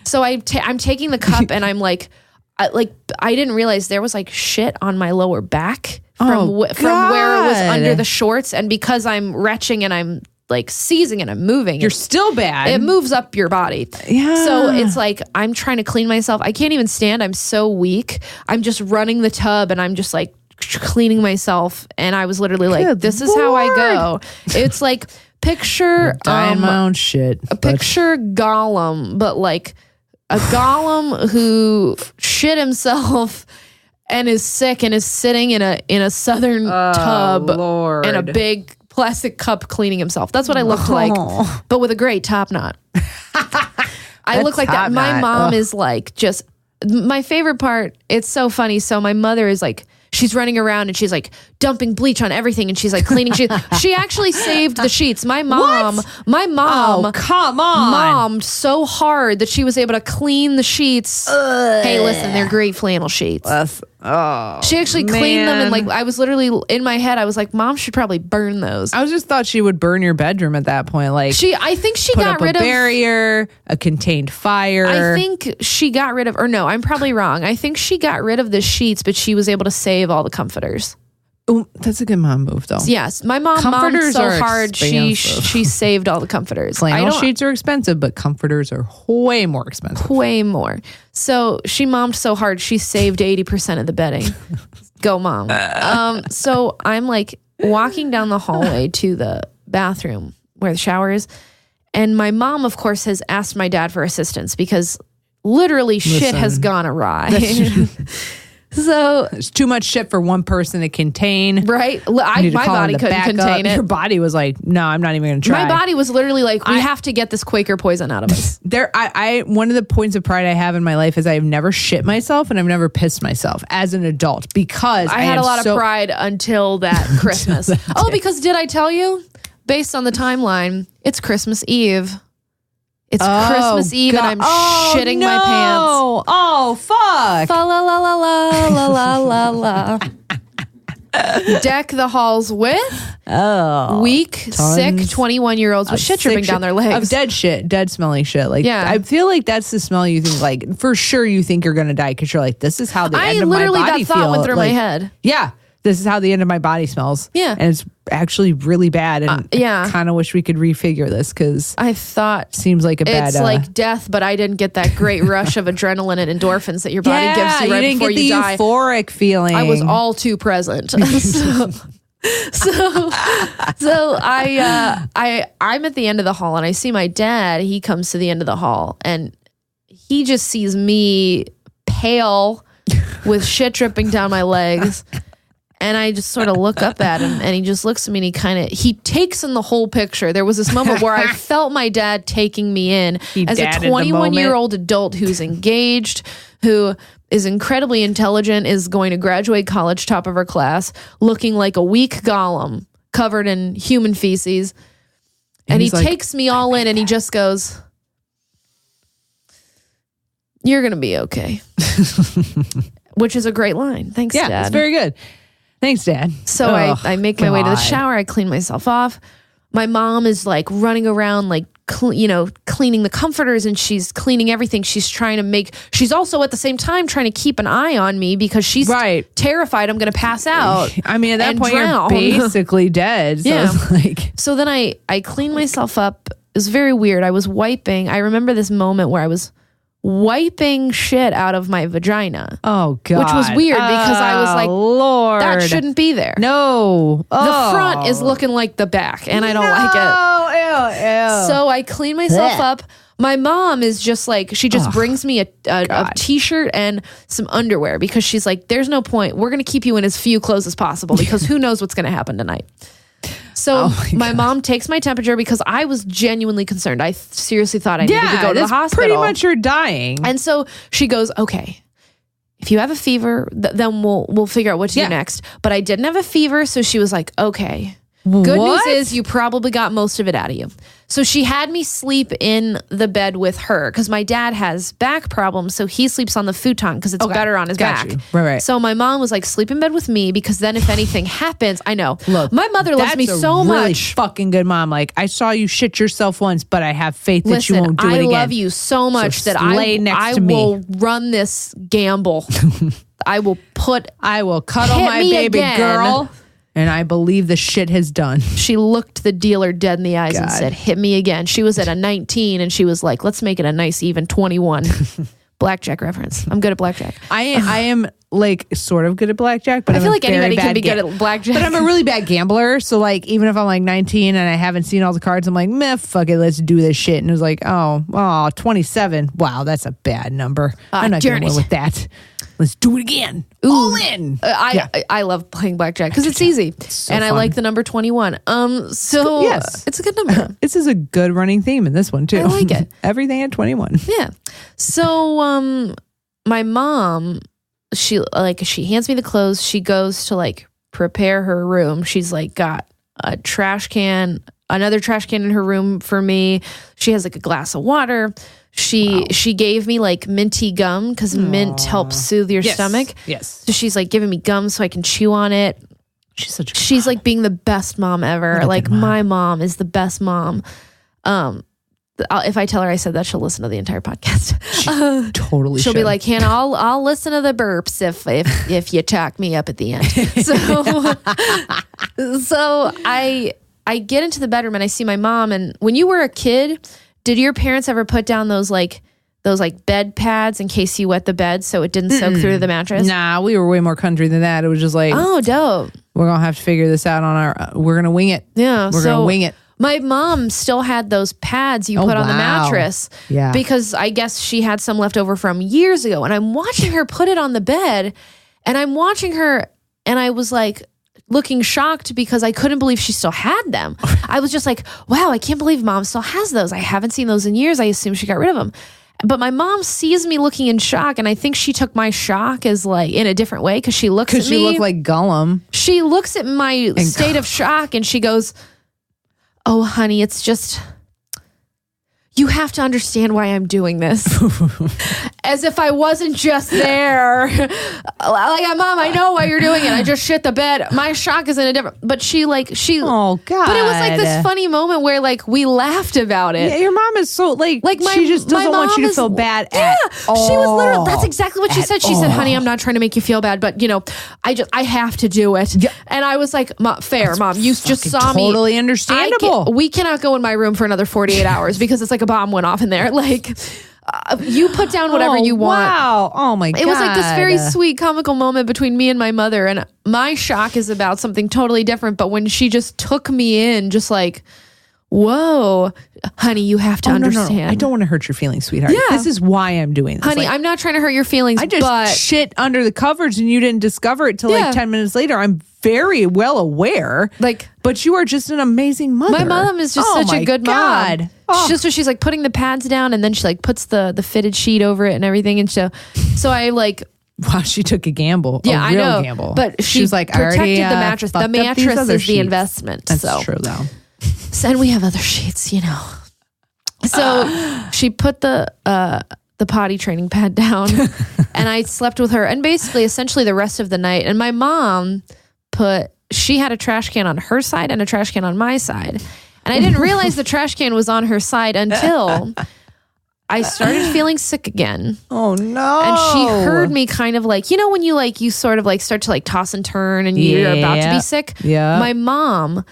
So I'm taking the cup and I'm like, I didn't realize there was like shit on my lower back from where it was under the shorts. And because I'm retching and I'm like seizing and I'm moving, You're still bad. it moves up your body. Yeah. So it's like, I'm trying to clean myself. I can't even stand. I'm so weak. I'm just running the tub and I'm just like cleaning myself. And I was literally like, Good this is how I go. It's like, picture dying my own shit. picture Gollum, but like a Gollum who shit himself and is sick and is sitting in a southern tub Lord. and a big plastic cup cleaning himself. That's what I looked like, but with a great top knot. I look like that. My mom is like, just my favorite part. It's so funny. So my mother is like, she's running around and she's like dumping bleach on everything and she's like cleaning sheets. She actually saved the sheets. My mom, Oh, come on. mommed so hard that she was able to clean the sheets. Hey, listen, they're great flannel sheets. She actually cleaned them, and like I was literally in my head, I was like, Mom should probably burn those. I just thought she would burn your bedroom at that point. Like I think she put got up rid a of barrier, a contained fire. I think she got rid of, or no, I'm probably wrong. I think she got rid of the sheets, but she was able to save all the comforters. Ooh, that's a good mom move, though. Yes, my mom Comforters mommed so are hard she expensive. saved all the comforters. Flannel sheets are expensive, but comforters are way more expensive. Way more. So she mommed so hard she saved 80% of the bedding. Go mom. So I'm like walking down the hallway to the bathroom where the shower is, and my mom, of course, has asked my dad for assistance because literally shit has gone awry. So There's too much shit for one person to contain. right, You need to my call in body the couldn't backup. contain it. Your body was like, no, I'm not even going to try. My body was literally like, we have to get this Quaker poison out of us. One of the points of pride I have in my life is I have never shit myself and I've never pissed myself as an adult because I had a lot of pride until that Christmas. Because did I tell you? Based on the timeline, it's Christmas Eve. It's Christmas Eve and I'm shitting my pants. Oh, fuck. Fa la la la la la la la la. Deck the halls with weak, sick 21-year-olds with shit dripping down their legs. Of dead shit, dead smelling shit. Like, Yeah. I feel like that's the smell you think, like, for sure you think you're going to die because you're like, this is how the end of my body that thought went through my like, head. Yeah. This is how the end of my body smells. Yeah. And it's actually really bad. And yeah. kind of wish we could refigure this because I thought seems like a bad... it's like death, but I didn't get that great rush of adrenaline and endorphins that your body gives you right didn't before get you the die. Euphoric feeling. I was all too present. So I'm at the end of the hall and I see my dad. He comes to the end of the hall and he just sees me pale with shit dripping down my legs. And I just sort of look up at him and he just looks at me and he takes in the whole picture. There was this moment where I felt my dad taking me in as a 21-year-old adult who's engaged, who is incredibly intelligent, is going to graduate college, top of her class, looking like a weak Gollum covered in human feces. And he takes me all in and he just goes, "You're going to be okay." Which is a great line. Thanks, Dad. Yeah, it's very good. Thanks, Dad. So I make my way to the shower. I clean myself off. My mom is like running around, like cleaning the comforters, and she's cleaning everything. She's also at the same time trying to keep an eye on me because she's terrified I'm going to pass out. I mean, at that point, drown. you're basically dead. So Yeah. it's like, So then I cleaned myself up. It was very weird. I was wiping. I remember this moment where I was wiping shit out of my vagina. oh God. Which was weird because I was like, Lord. that shouldn't be there. No. The front is looking like the back, and I don't like it. Ew. So I clean myself up. My mom is just like, she just brings me a t-shirt and some underwear because she's like, there's no point. We're going to keep you in as few clothes as possible because who knows what's going to happen tonight. So my mom takes my temperature because I was genuinely concerned. I seriously thought I needed to go to the hospital. Pretty much you're dying. And so she goes, okay, if you have a fever, then we'll figure out what to do next. But I didn't have a fever. So she was like, okay. Good news is you probably got most of it out of you. So she had me sleep in the bed with her because my dad has back problems. So he sleeps on the futon because it's better on his back. You. Right. So my mom was like, sleep in bed with me because then if anything happens, I know. Look, my mother loves me so really much. Fucking good mom. Like, I saw you shit yourself once, but I have faith that you won't do it again. I love you so much that I will run this gamble. I will cuddle my baby girl. And I believe the shit has done. She looked the dealer dead in the eyes and said, hit me again. She was at a 19 and she was like, let's make it a nice even 21. Blackjack reference. I'm good at blackjack. I am like sort of good at blackjack, but I feel like anybody can be good at blackjack. But I'm a really bad gambler. So like, even if I'm like 19 and I haven't seen all the cards, I'm like, meh, fuck it, let's do this shit. And it was like, 27. Wow, that's a bad number. I'm not going to win with that. Let's do it again. Ooh. All in. I love playing blackjack because it's easy. And fun. I like the number 21. So yes, it's a good number. This is a good running theme in this one too. I like it. Everything at 21. Yeah. So my mom, she hands me the clothes. She goes to like prepare her room. She's like got a trash can, another trash can in her room for me. She has like a glass of water. She gave me like minty gum because mint helps soothe your stomach. Yes. So she's like giving me gum so I can chew on it. She's like being the best mom ever. Like my mom is the best mom. If I tell her I said that, she'll listen to the entire podcast. Totally. She'll be like, Hannah, I'll listen to the burps if you talk me up at the end. So I get into the bedroom and I see my mom. And when you were a kid, did your parents ever put down those bed pads in case you wet the bed so it didn't soak through the mattress? Nah, we were way more country than that. It was just like, oh, dope. We're going to have to figure this out on we're going to wing it. Yeah. We're going to wing it. My mom still had those pads you put on the mattress. Yeah. Because I guess she had some left over from years ago. And I'm watching her put it on the bed and I'm watching her and I was like, looking shocked because I couldn't believe she still had them. I was just like, wow, I can't believe mom still has those. I haven't seen those in years. I assume she got rid of them. But my mom sees me looking in shock, and I think she took my shock as like in a different way because she looks at me. Because you look like Gollum. She looks at my state of shock and she goes, oh, honey, it's just... You have to understand why I'm doing this. As if I wasn't just there. Like, Mom, I know why you're doing it. I just shit the bed. My shock is in a different... But oh, God. But it was like this funny moment where like we laughed about it. Yeah, your mom is so she just doesn't want you to feel bad at all. She was literally... That's exactly what she said. She said, honey, I'm not trying to make you feel bad, but I have to do it. Yeah. And I was like, fair, Mom. You just saw me. Totally understandable. We cannot go in my room for another 48 hours because it's like a bomb went off in there. Like, you put down whatever you want. Wow. Oh my God. It was like this very sweet comical moment between me and my mother. And my shock is about something totally different. But when she just took me in, just like, whoa, honey, you have to understand. No. I don't want to hurt your feelings, sweetheart. Yeah. This is why I'm doing this. Honey, I'm not trying to hurt your feelings. I just shit under the covers and you didn't discover it till like 10 minutes later. I'm very well aware. But you are just an amazing mother. My mom is just such a good mom. She's like putting the pads down and then she like puts the fitted sheet over it and everything. And so I like... Wow, she took a gamble. Yeah, a real I know. gamble. But she was like, protected the mattress. The mattress is the investment. That's true though. So, and we have other sheets, So she put the potty training pad down and I slept with her and basically essentially the rest of the night. And my mom she had a trash can on her side and a trash can on my side. And I didn't realize the trash can was on her side until I started feeling sick again. Oh no. And she heard me kind of like, when you sort of like start to like toss and turn and you're about to be sick. Yeah. My mom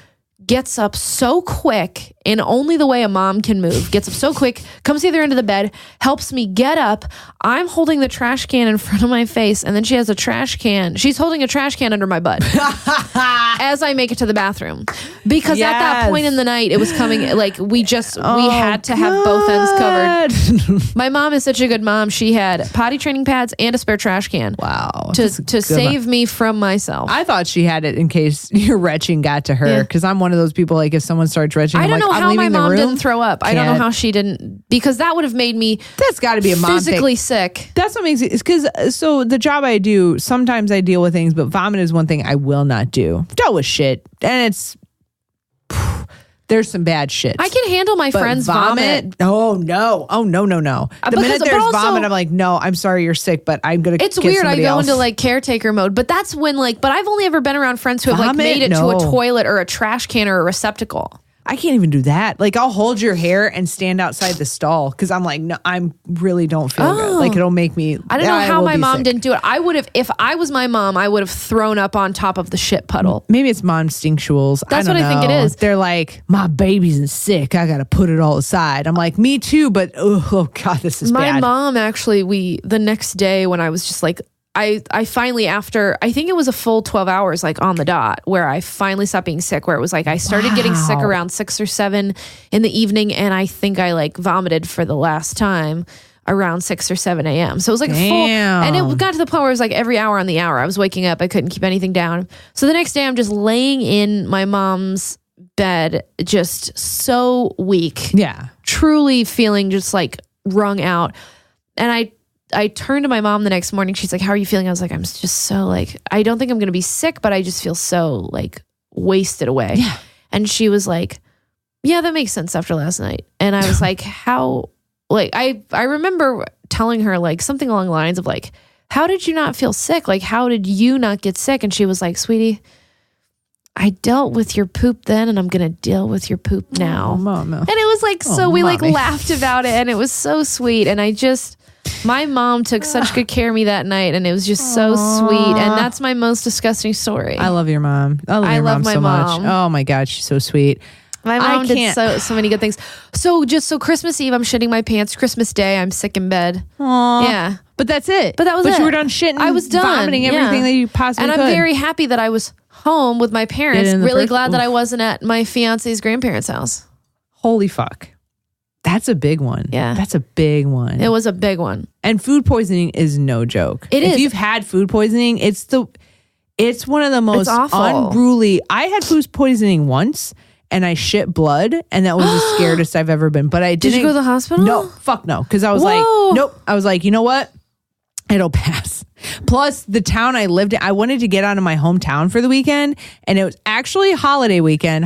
gets up so quick in only the way a mom can move, gets up so quick, comes to the other end of the bed, helps me get up. I'm holding the trash can in front of my face, and then she has a trash can. She's holding a trash can under my butt as I make it to the bathroom. Because at that point in the night, it was coming, like we had to have both ends covered. My mom is such a good mom. She had potty training pads and a spare trash can. Wow. To save me from myself. I thought she had it in case your retching got to her, because I'm one of those people, like if someone starts retching, I don't know how my mom didn't throw up. I don't know Can't. how she didn't, because that would have made me That's got to be a mom physically thing. sick. That's what makes it. It's because so the job I do, sometimes I deal with things, but vomit is one thing I will not do. Dealt with shit, and it's there's some bad shit. I can handle my But friends' vomit. Oh no! The minute there's vomit, I'm like, no, I'm sorry, you're sick, but I'm gonna. It's get weird. I somebody go else. into like caretaker mode, but that's when but I've only ever been around friends who have like Vomit? made it to a No. toilet or a trash can or a receptacle. I can't even do that. Like I'll hold your hair and stand outside the stall because I'm like, no, I'm really don't feel good. Like it'll make me. I don't know how will my be mom sick. didn't do it. I would have, if I was my mom, I would have thrown up on top of the shit puddle. Maybe it's mom instinctuals. That's I don't what I think know. it is. They're like, my baby's sick. I got to put it all aside. I'm like, me too, but oh God, this is My bad. mom actually, the next day when I was just like, I finally, after, I think it was a full 12 hours, like on the dot, where I finally stopped being sick, where it was like, I started getting sick around 6 or 7 in the evening. And I think I like vomited for the last time around 6 or 7 a.m. So it was like a full, and it got to the point where it was like every hour on the hour, I was waking up. I couldn't keep anything down. So the next day I'm just laying in my mom's bed, just so weak. Yeah. Truly feeling just like wrung out. And I turned to my mom the next morning. She's like, how are you feeling? I was like, I'm just so like, I don't think I'm going to be sick, but I just feel so like wasted away. Yeah. And she was like, yeah, that makes sense after last night. And I was like, how, like, I remember telling her like something along the lines of like, how did you not feel sick? Like, how did you not get sick? And she was like, sweetie, I dealt with your poop then and I'm going to deal with your poop now. Oh, mama. And it was like, so we like mommy. laughed about it and it was so sweet. And my mom took such good care of me that night and it was just so sweet. And that's my most disgusting story. I love your mom. I love my so mom. much. Oh my God, she's so sweet. My mom did so many good things. So Christmas Eve, I'm shitting my pants. Christmas Day, I'm sick in bed. Aww. Yeah. But that's it. But that was it. you were done shitting. I was done. Vomiting everything that you possibly could. And I'm very happy that I was home with my parents. Really glad that I wasn't at my fiance's grandparents' house. Holy fuck. That's a big one. Yeah. That's a big one. It was a big one. And food poisoning is no joke. It if is. you've had food poisoning, it's one of the most awful. unruly. I had food poisoning once and I shit blood and that was the scariest I've ever been. But I didn't. Did you go to the hospital? No, fuck no. Because I was Whoa. like, nope. I was like, you know what? It'll pass. Plus, the town I lived in, I wanted to get out of my hometown for the weekend. And it was actually holiday weekend.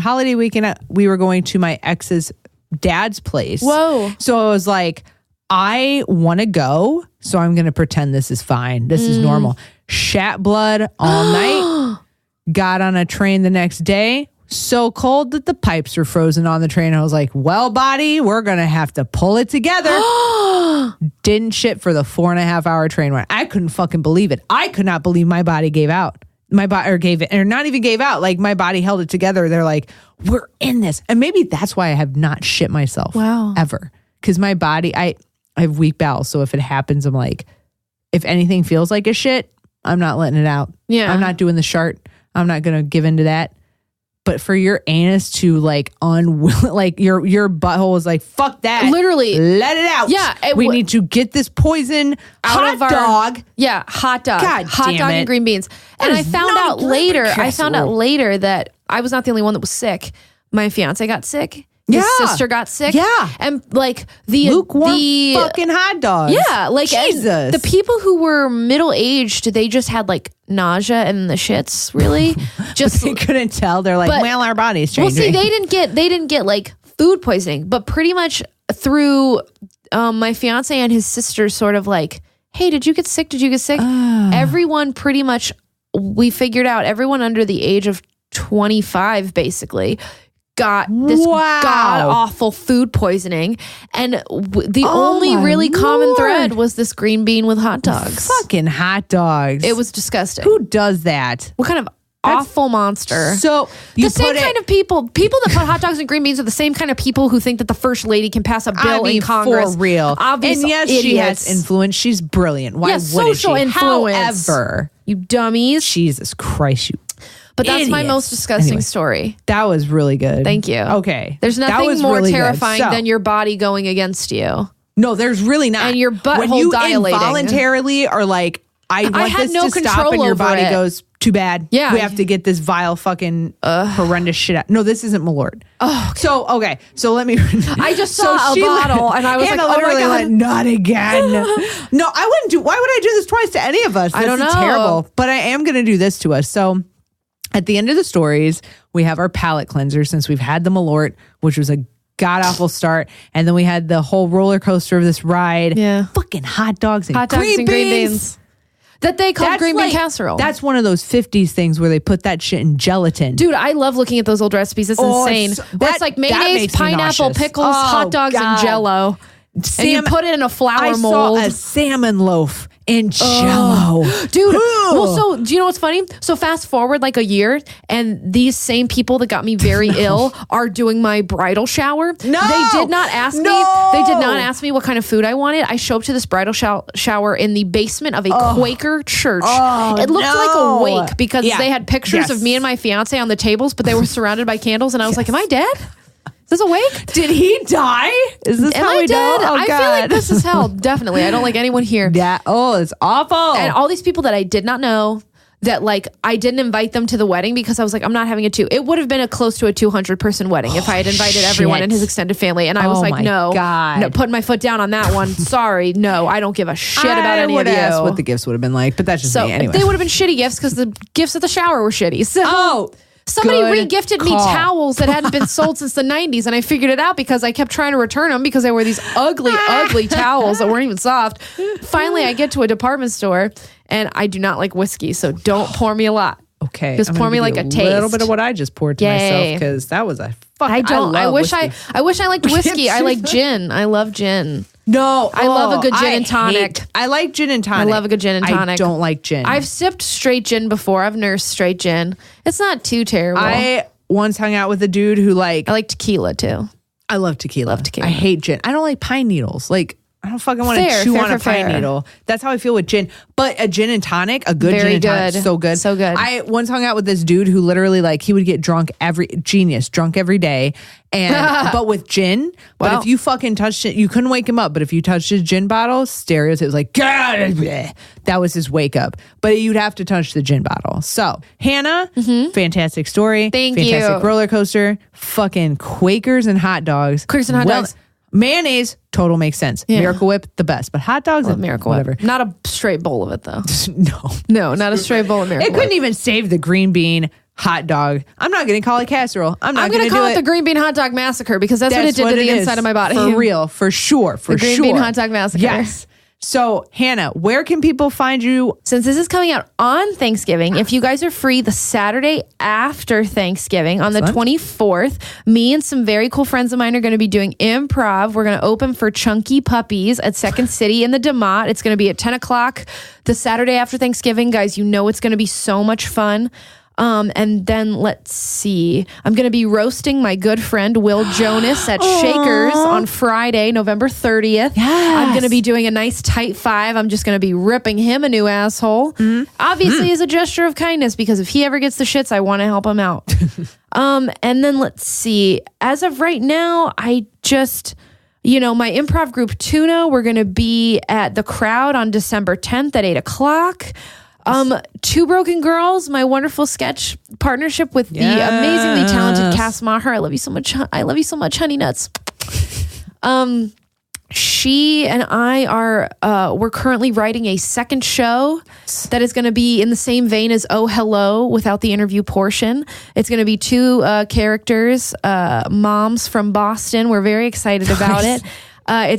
We were going to my ex's dad's place. Whoa. So I was like, I want to go. So I'm going to pretend this is fine. This is normal. Shat blood all night. Got on a train the next day. So cold that the pipes were frozen on the train. I was like, well, body, we're going to have to pull it together. Didn't shit for the 4.5 hour train ride. I couldn't fucking believe it. I could not believe my body gave out. My body gave it, or not even gave out. Like my body held it together. They're like, we're in this. And maybe that's why I have not shit myself. Wow. Ever. Because my body, I have weak bowels. So if it happens, I'm like, if anything feels like a shit, I'm not letting it out. Yeah. I'm not doing the shart. I'm not going to give into that. But for your anus to like like your butthole was like, fuck that. Literally. Let it out. Yeah. We need to get this poison out of our dog. Yeah, hot dog. God hot damn dog it. and green beans. That And I is found not out a later. great I found out casserole. later that I was not the only one that was sick. My fiance got sick. His Yeah. sister got sick. Yeah. And like the Lukewarm fucking hot dogs. Yeah, like and Jesus. the people who were middle aged, they just had like nausea and the shits. Really, just They couldn't tell. They're like, But- well, our body's well. changing. See, they didn't get like food poisoning, but pretty much through my fiance and his sister, sort of like, hey, did you get sick? Did you get sick? Everyone pretty much, we figured out everyone under the age of 25 basically got this god awful food poisoning, and the only really common thread was this green bean with hot dogs. Fucking hot dogs. It was disgusting. Who does that? What kind of awful monster? So the same kind of people that put hot dogs and green beans are the same kind of people who think that the first lady can pass a bill in Congress. For real. Obvious and yes, idiots. she has influence. She's brilliant. Why wouldn't social she? influence. However, you dummies. Jesus Christ, you. But that's idiots. my most disgusting story. That was really good. Thank you. Okay. There's nothing more really terrifying than your body going against you. No, there's really not. And your butthole when you dilating. Involuntarily are like, I want had this no to stop, control and your over body it. goes, too bad. Yeah. We have to get this vile fucking horrendous shit out. No, this isn't Malort. Oh, okay. So let me. I just saw a bottle and I was Hannah like, oh my literally God. went, not again. No, I wouldn't do. Why would I do this twice to any of us? I don't This is know. terrible. But I am going to do this to us. So at the end of the stories, we have our palate cleanser since we've had the Malort, which was a god awful start, and then we had the whole roller coaster of this ride. Yeah. Fucking hot dogs and green beans. That they call green bean casserole. That's one of those 50s things where they put that shit in gelatin. Dude, I love looking at those old recipes. It's insane. It's like mayonnaise, pineapple, pickles, hot dogs, and Jell-O. And you put it in a flour mold. I saw a salmon loaf in Jell-O. Dude, well, so do you know what's funny? So fast forward like a year, and these same people that got me very ill are doing my bridal shower. No, they did not ask me. They did not ask me what kind of food I wanted. I show up to this bridal shower in the basement of a Quaker church. It looked like a wake because they had pictures of me and my fiance on the tables, but they were surrounded by candles, and I was like, "Am I dead? Is this a wake? Did he die? Is this how we dead? know? Oh, I God. feel like this is hell. Definitely. I don't like anyone here. Yeah. Oh, it's awful. And all these people that I did not know, that like I didn't invite them to the wedding because I was like, I'm not having it too. It would have been a close to a 200 person wedding if I had invited everyone in his extended family. And I was like, no, putting my foot down on that one. Sorry. No, I don't give a shit about any of you. I would ask what the gifts would have been like, but that's just me anyway. They would have been shitty gifts because the gifts at the shower were shitty. So somebody re-gifted me towels that hadn't been sold since the 90s, and I figured it out because I kept trying to return them because they were these ugly, ugly towels that weren't even soft. Finally, I get to a department store, and I do not like whiskey, so don't pour me a lot. Okay. Just pour me like a taste. A little bit of what I just poured to myself because that was a fuck. I wish I liked whiskey. I like gin. I love gin. No, I love a good gin and tonic. I like gin and tonic. I love a good gin and tonic. I don't like gin. I've sipped straight gin before. I've nursed straight gin. It's not too terrible. I once hung out with a dude who I like tequila too. I love tequila. I hate gin. I don't like pine needles. Like, I don't fucking want to chew on a pine needle. That's how I feel with gin. But a gin and tonic, a good gin and tonic, so good. So good. I once hung out with this dude who literally he would get drunk every day. And but with gin, but if you fucking touched it, you couldn't wake him up. But if you touched his gin bottle, stereotypes, it was like, God, that was his wake up. But you'd have to touch the gin bottle. So Hannah, fantastic story. Thank you. Fantastic roller coaster. Fucking Quakers and hot dogs. Quakers and hot dogs. Mayonnaise, total makes sense. Yeah. Miracle Whip, the best. But hot dogs, Miracle whatever. Whip. Not a straight bowl of it though. No, not a straight bowl of Miracle Whip. It couldn't even save the green bean hot dog. I'm not going to call it casserole. I'm going to call it the green bean hot dog massacre because that's what it did to the inside of my body. For real, for sure, the green bean hot dog massacre. Yes. So, Hannah, where can people find you? Since this is coming out on Thanksgiving, if you guys are free the Saturday after Thanksgiving on the 24th, me and some very cool friends of mine are going to be doing improv. We're going to open for Chunky Puppies at Second City in the DeMott. It's going to be at 10 o'clock the Saturday after Thanksgiving. Guys, you know it's going to be so much fun. And then let's see. I'm going to be roasting my good friend Will Jonas at Shakers on Friday, November 30th. Yes. I'm going to be doing a nice tight five. I'm just going to be ripping him a new asshole. Obviously as a gesture of kindness because if he ever gets the shits, I want to help him out. And then let's see. As of right now, I just... my improv group Tuna, we're going to be at the Crowd on December 10th at 8 o'clock. Two Broken Girls, my wonderful sketch partnership with the amazingly talented Cass Maher. I love you so much. I love you so much, honey nuts. She and I are, we're currently writing a second show that is going to be in the same vein as Oh Hello without the interview portion. It's going to be two characters, moms from Boston. We're very excited about it.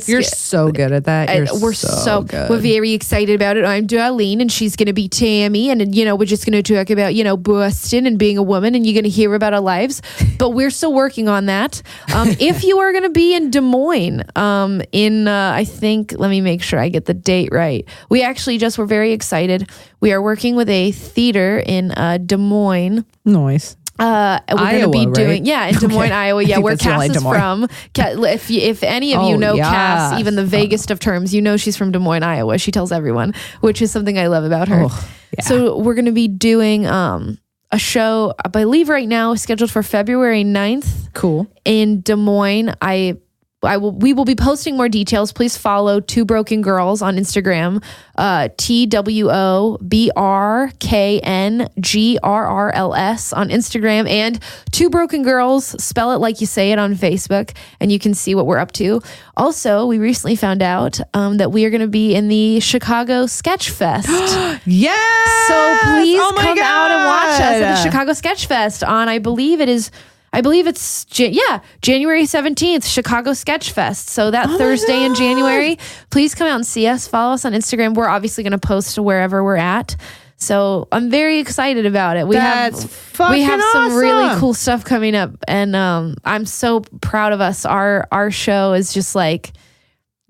You're so good at that. We're very excited about it. I'm Darlene and she's going to be Tammy. And, we're just going to talk about, Boston and being a woman, and you're going to hear about our lives. But we're still working on that. If you are going to be in Des Moines, I think, let me make sure I get the date right. We actually we're very excited. We are working with a theater in Des Moines. Nice. We're going to be doing, in Des Moines, Iowa. Yeah, where Cass is from. If any of you know Cass, even the vaguest of terms, she's from Des Moines, Iowa. She tells everyone, which is something I love about her. So we're going to be doing a show, I believe right now, scheduled for February 9th. Cool. In Des Moines. We will be posting more details. Please follow Two Broken Girls on Instagram, TWOBRKNGRRLS on Instagram, and Two Broken Girls, spell it like you say it, on Facebook, and you can see what we're up to. Also, we recently found out that we are going to be in the Chicago Sketch Fest. Yes! So please come out and watch us at the Chicago Sketch Fest on, I believe it's January 17th, Chicago Sketch Fest. So that Thursday in January, please come out and see us. Follow us on Instagram. We're obviously going to post wherever we're at. So I'm very excited about it. We have some really cool stuff coming up, and I'm so proud of us. Our show is just like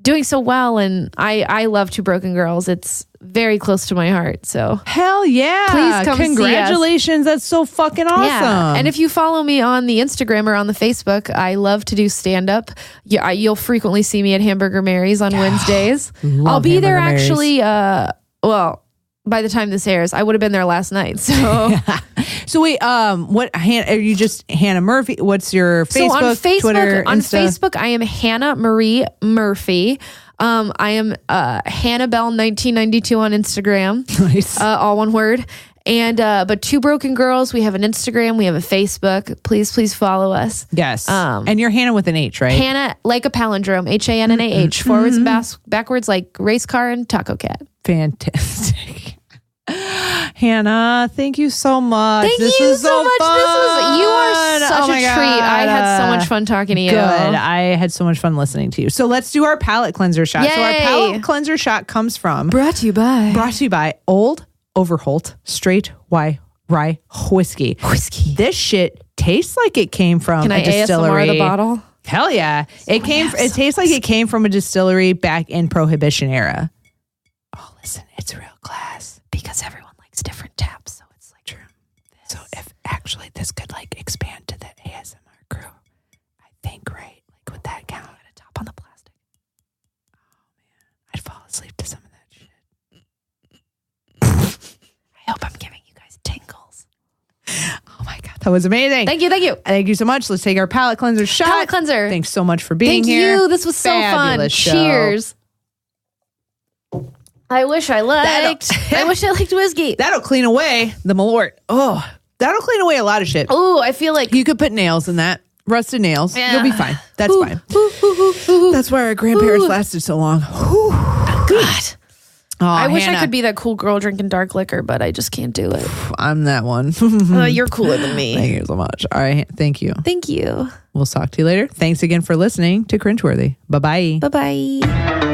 doing so well, and I love Two Broken Girls. It's very close to my heart. So hell yeah. Please come Congratulations. See us. That's so fucking awesome. Yeah. And if you follow me on the Instagram or on the Facebook, I love to do stand-up. You'll frequently see me at Hamburger Mary's on Wednesdays. I'll be there actually, by the time this airs, I would have been there last night. So So wait, what are you just Hannah Murphy? What's your Facebook, Twitter, on Insta? Facebook, I am Hannah Marie Murphy. I am Hannah Bell 1992 on Instagram. Nice. All one word. And but Two Broken Girls, we have an Instagram, we have a Facebook. Please follow us. Yes. And you're Hannah with an H, right? Hannah, like a palindrome, HANNAH, forwards and backwards like race car and taco cat. Fantastic. Hannah, thank you so much. Thank you so much. You are such a treat. I had so much fun talking to you. Good. I had so much fun listening to you. So let's do our palate cleanser shot. Yay. So our palate cleanser shot comes from Brought to you by Old Overholt Straight Rye Whiskey. This shit tastes like it came from a distillery. Can I ASMR the bottle? Hell yeah. It tastes like it came from a distillery back in Prohibition era. Oh, listen, it's real glass. Because everyone likes different taps, so it's like true. So if actually this could expand to the ASMR crew, I think, right? Would that count? At a top on the plastic. Oh man, I'd fall asleep to some of that shit. I hope I'm giving you guys tingles. Oh my god, that was amazing! Thank you. Thank you so much. Let's take our palate cleanser shot. Palate cleanser. Thanks so much for being here. Thank you. This was so fun. Show. Cheers. I wish I liked whiskey. That'll clean away the Malort. Oh, that'll clean away a lot of shit. Oh, I feel like you could put nails in that. Rusted nails. Yeah. You'll be fine. That's fine. That's why our grandparents lasted so long. God. Oh, I wish Hannah. I could be that cool girl drinking dark liquor, but I just can't do it. I'm that one. You're cooler than me. Thank you so much. All right. Thank you. Thank you. We'll talk to you later. Thanks again for listening to Cringeworthy. Bye-bye. Bye-bye.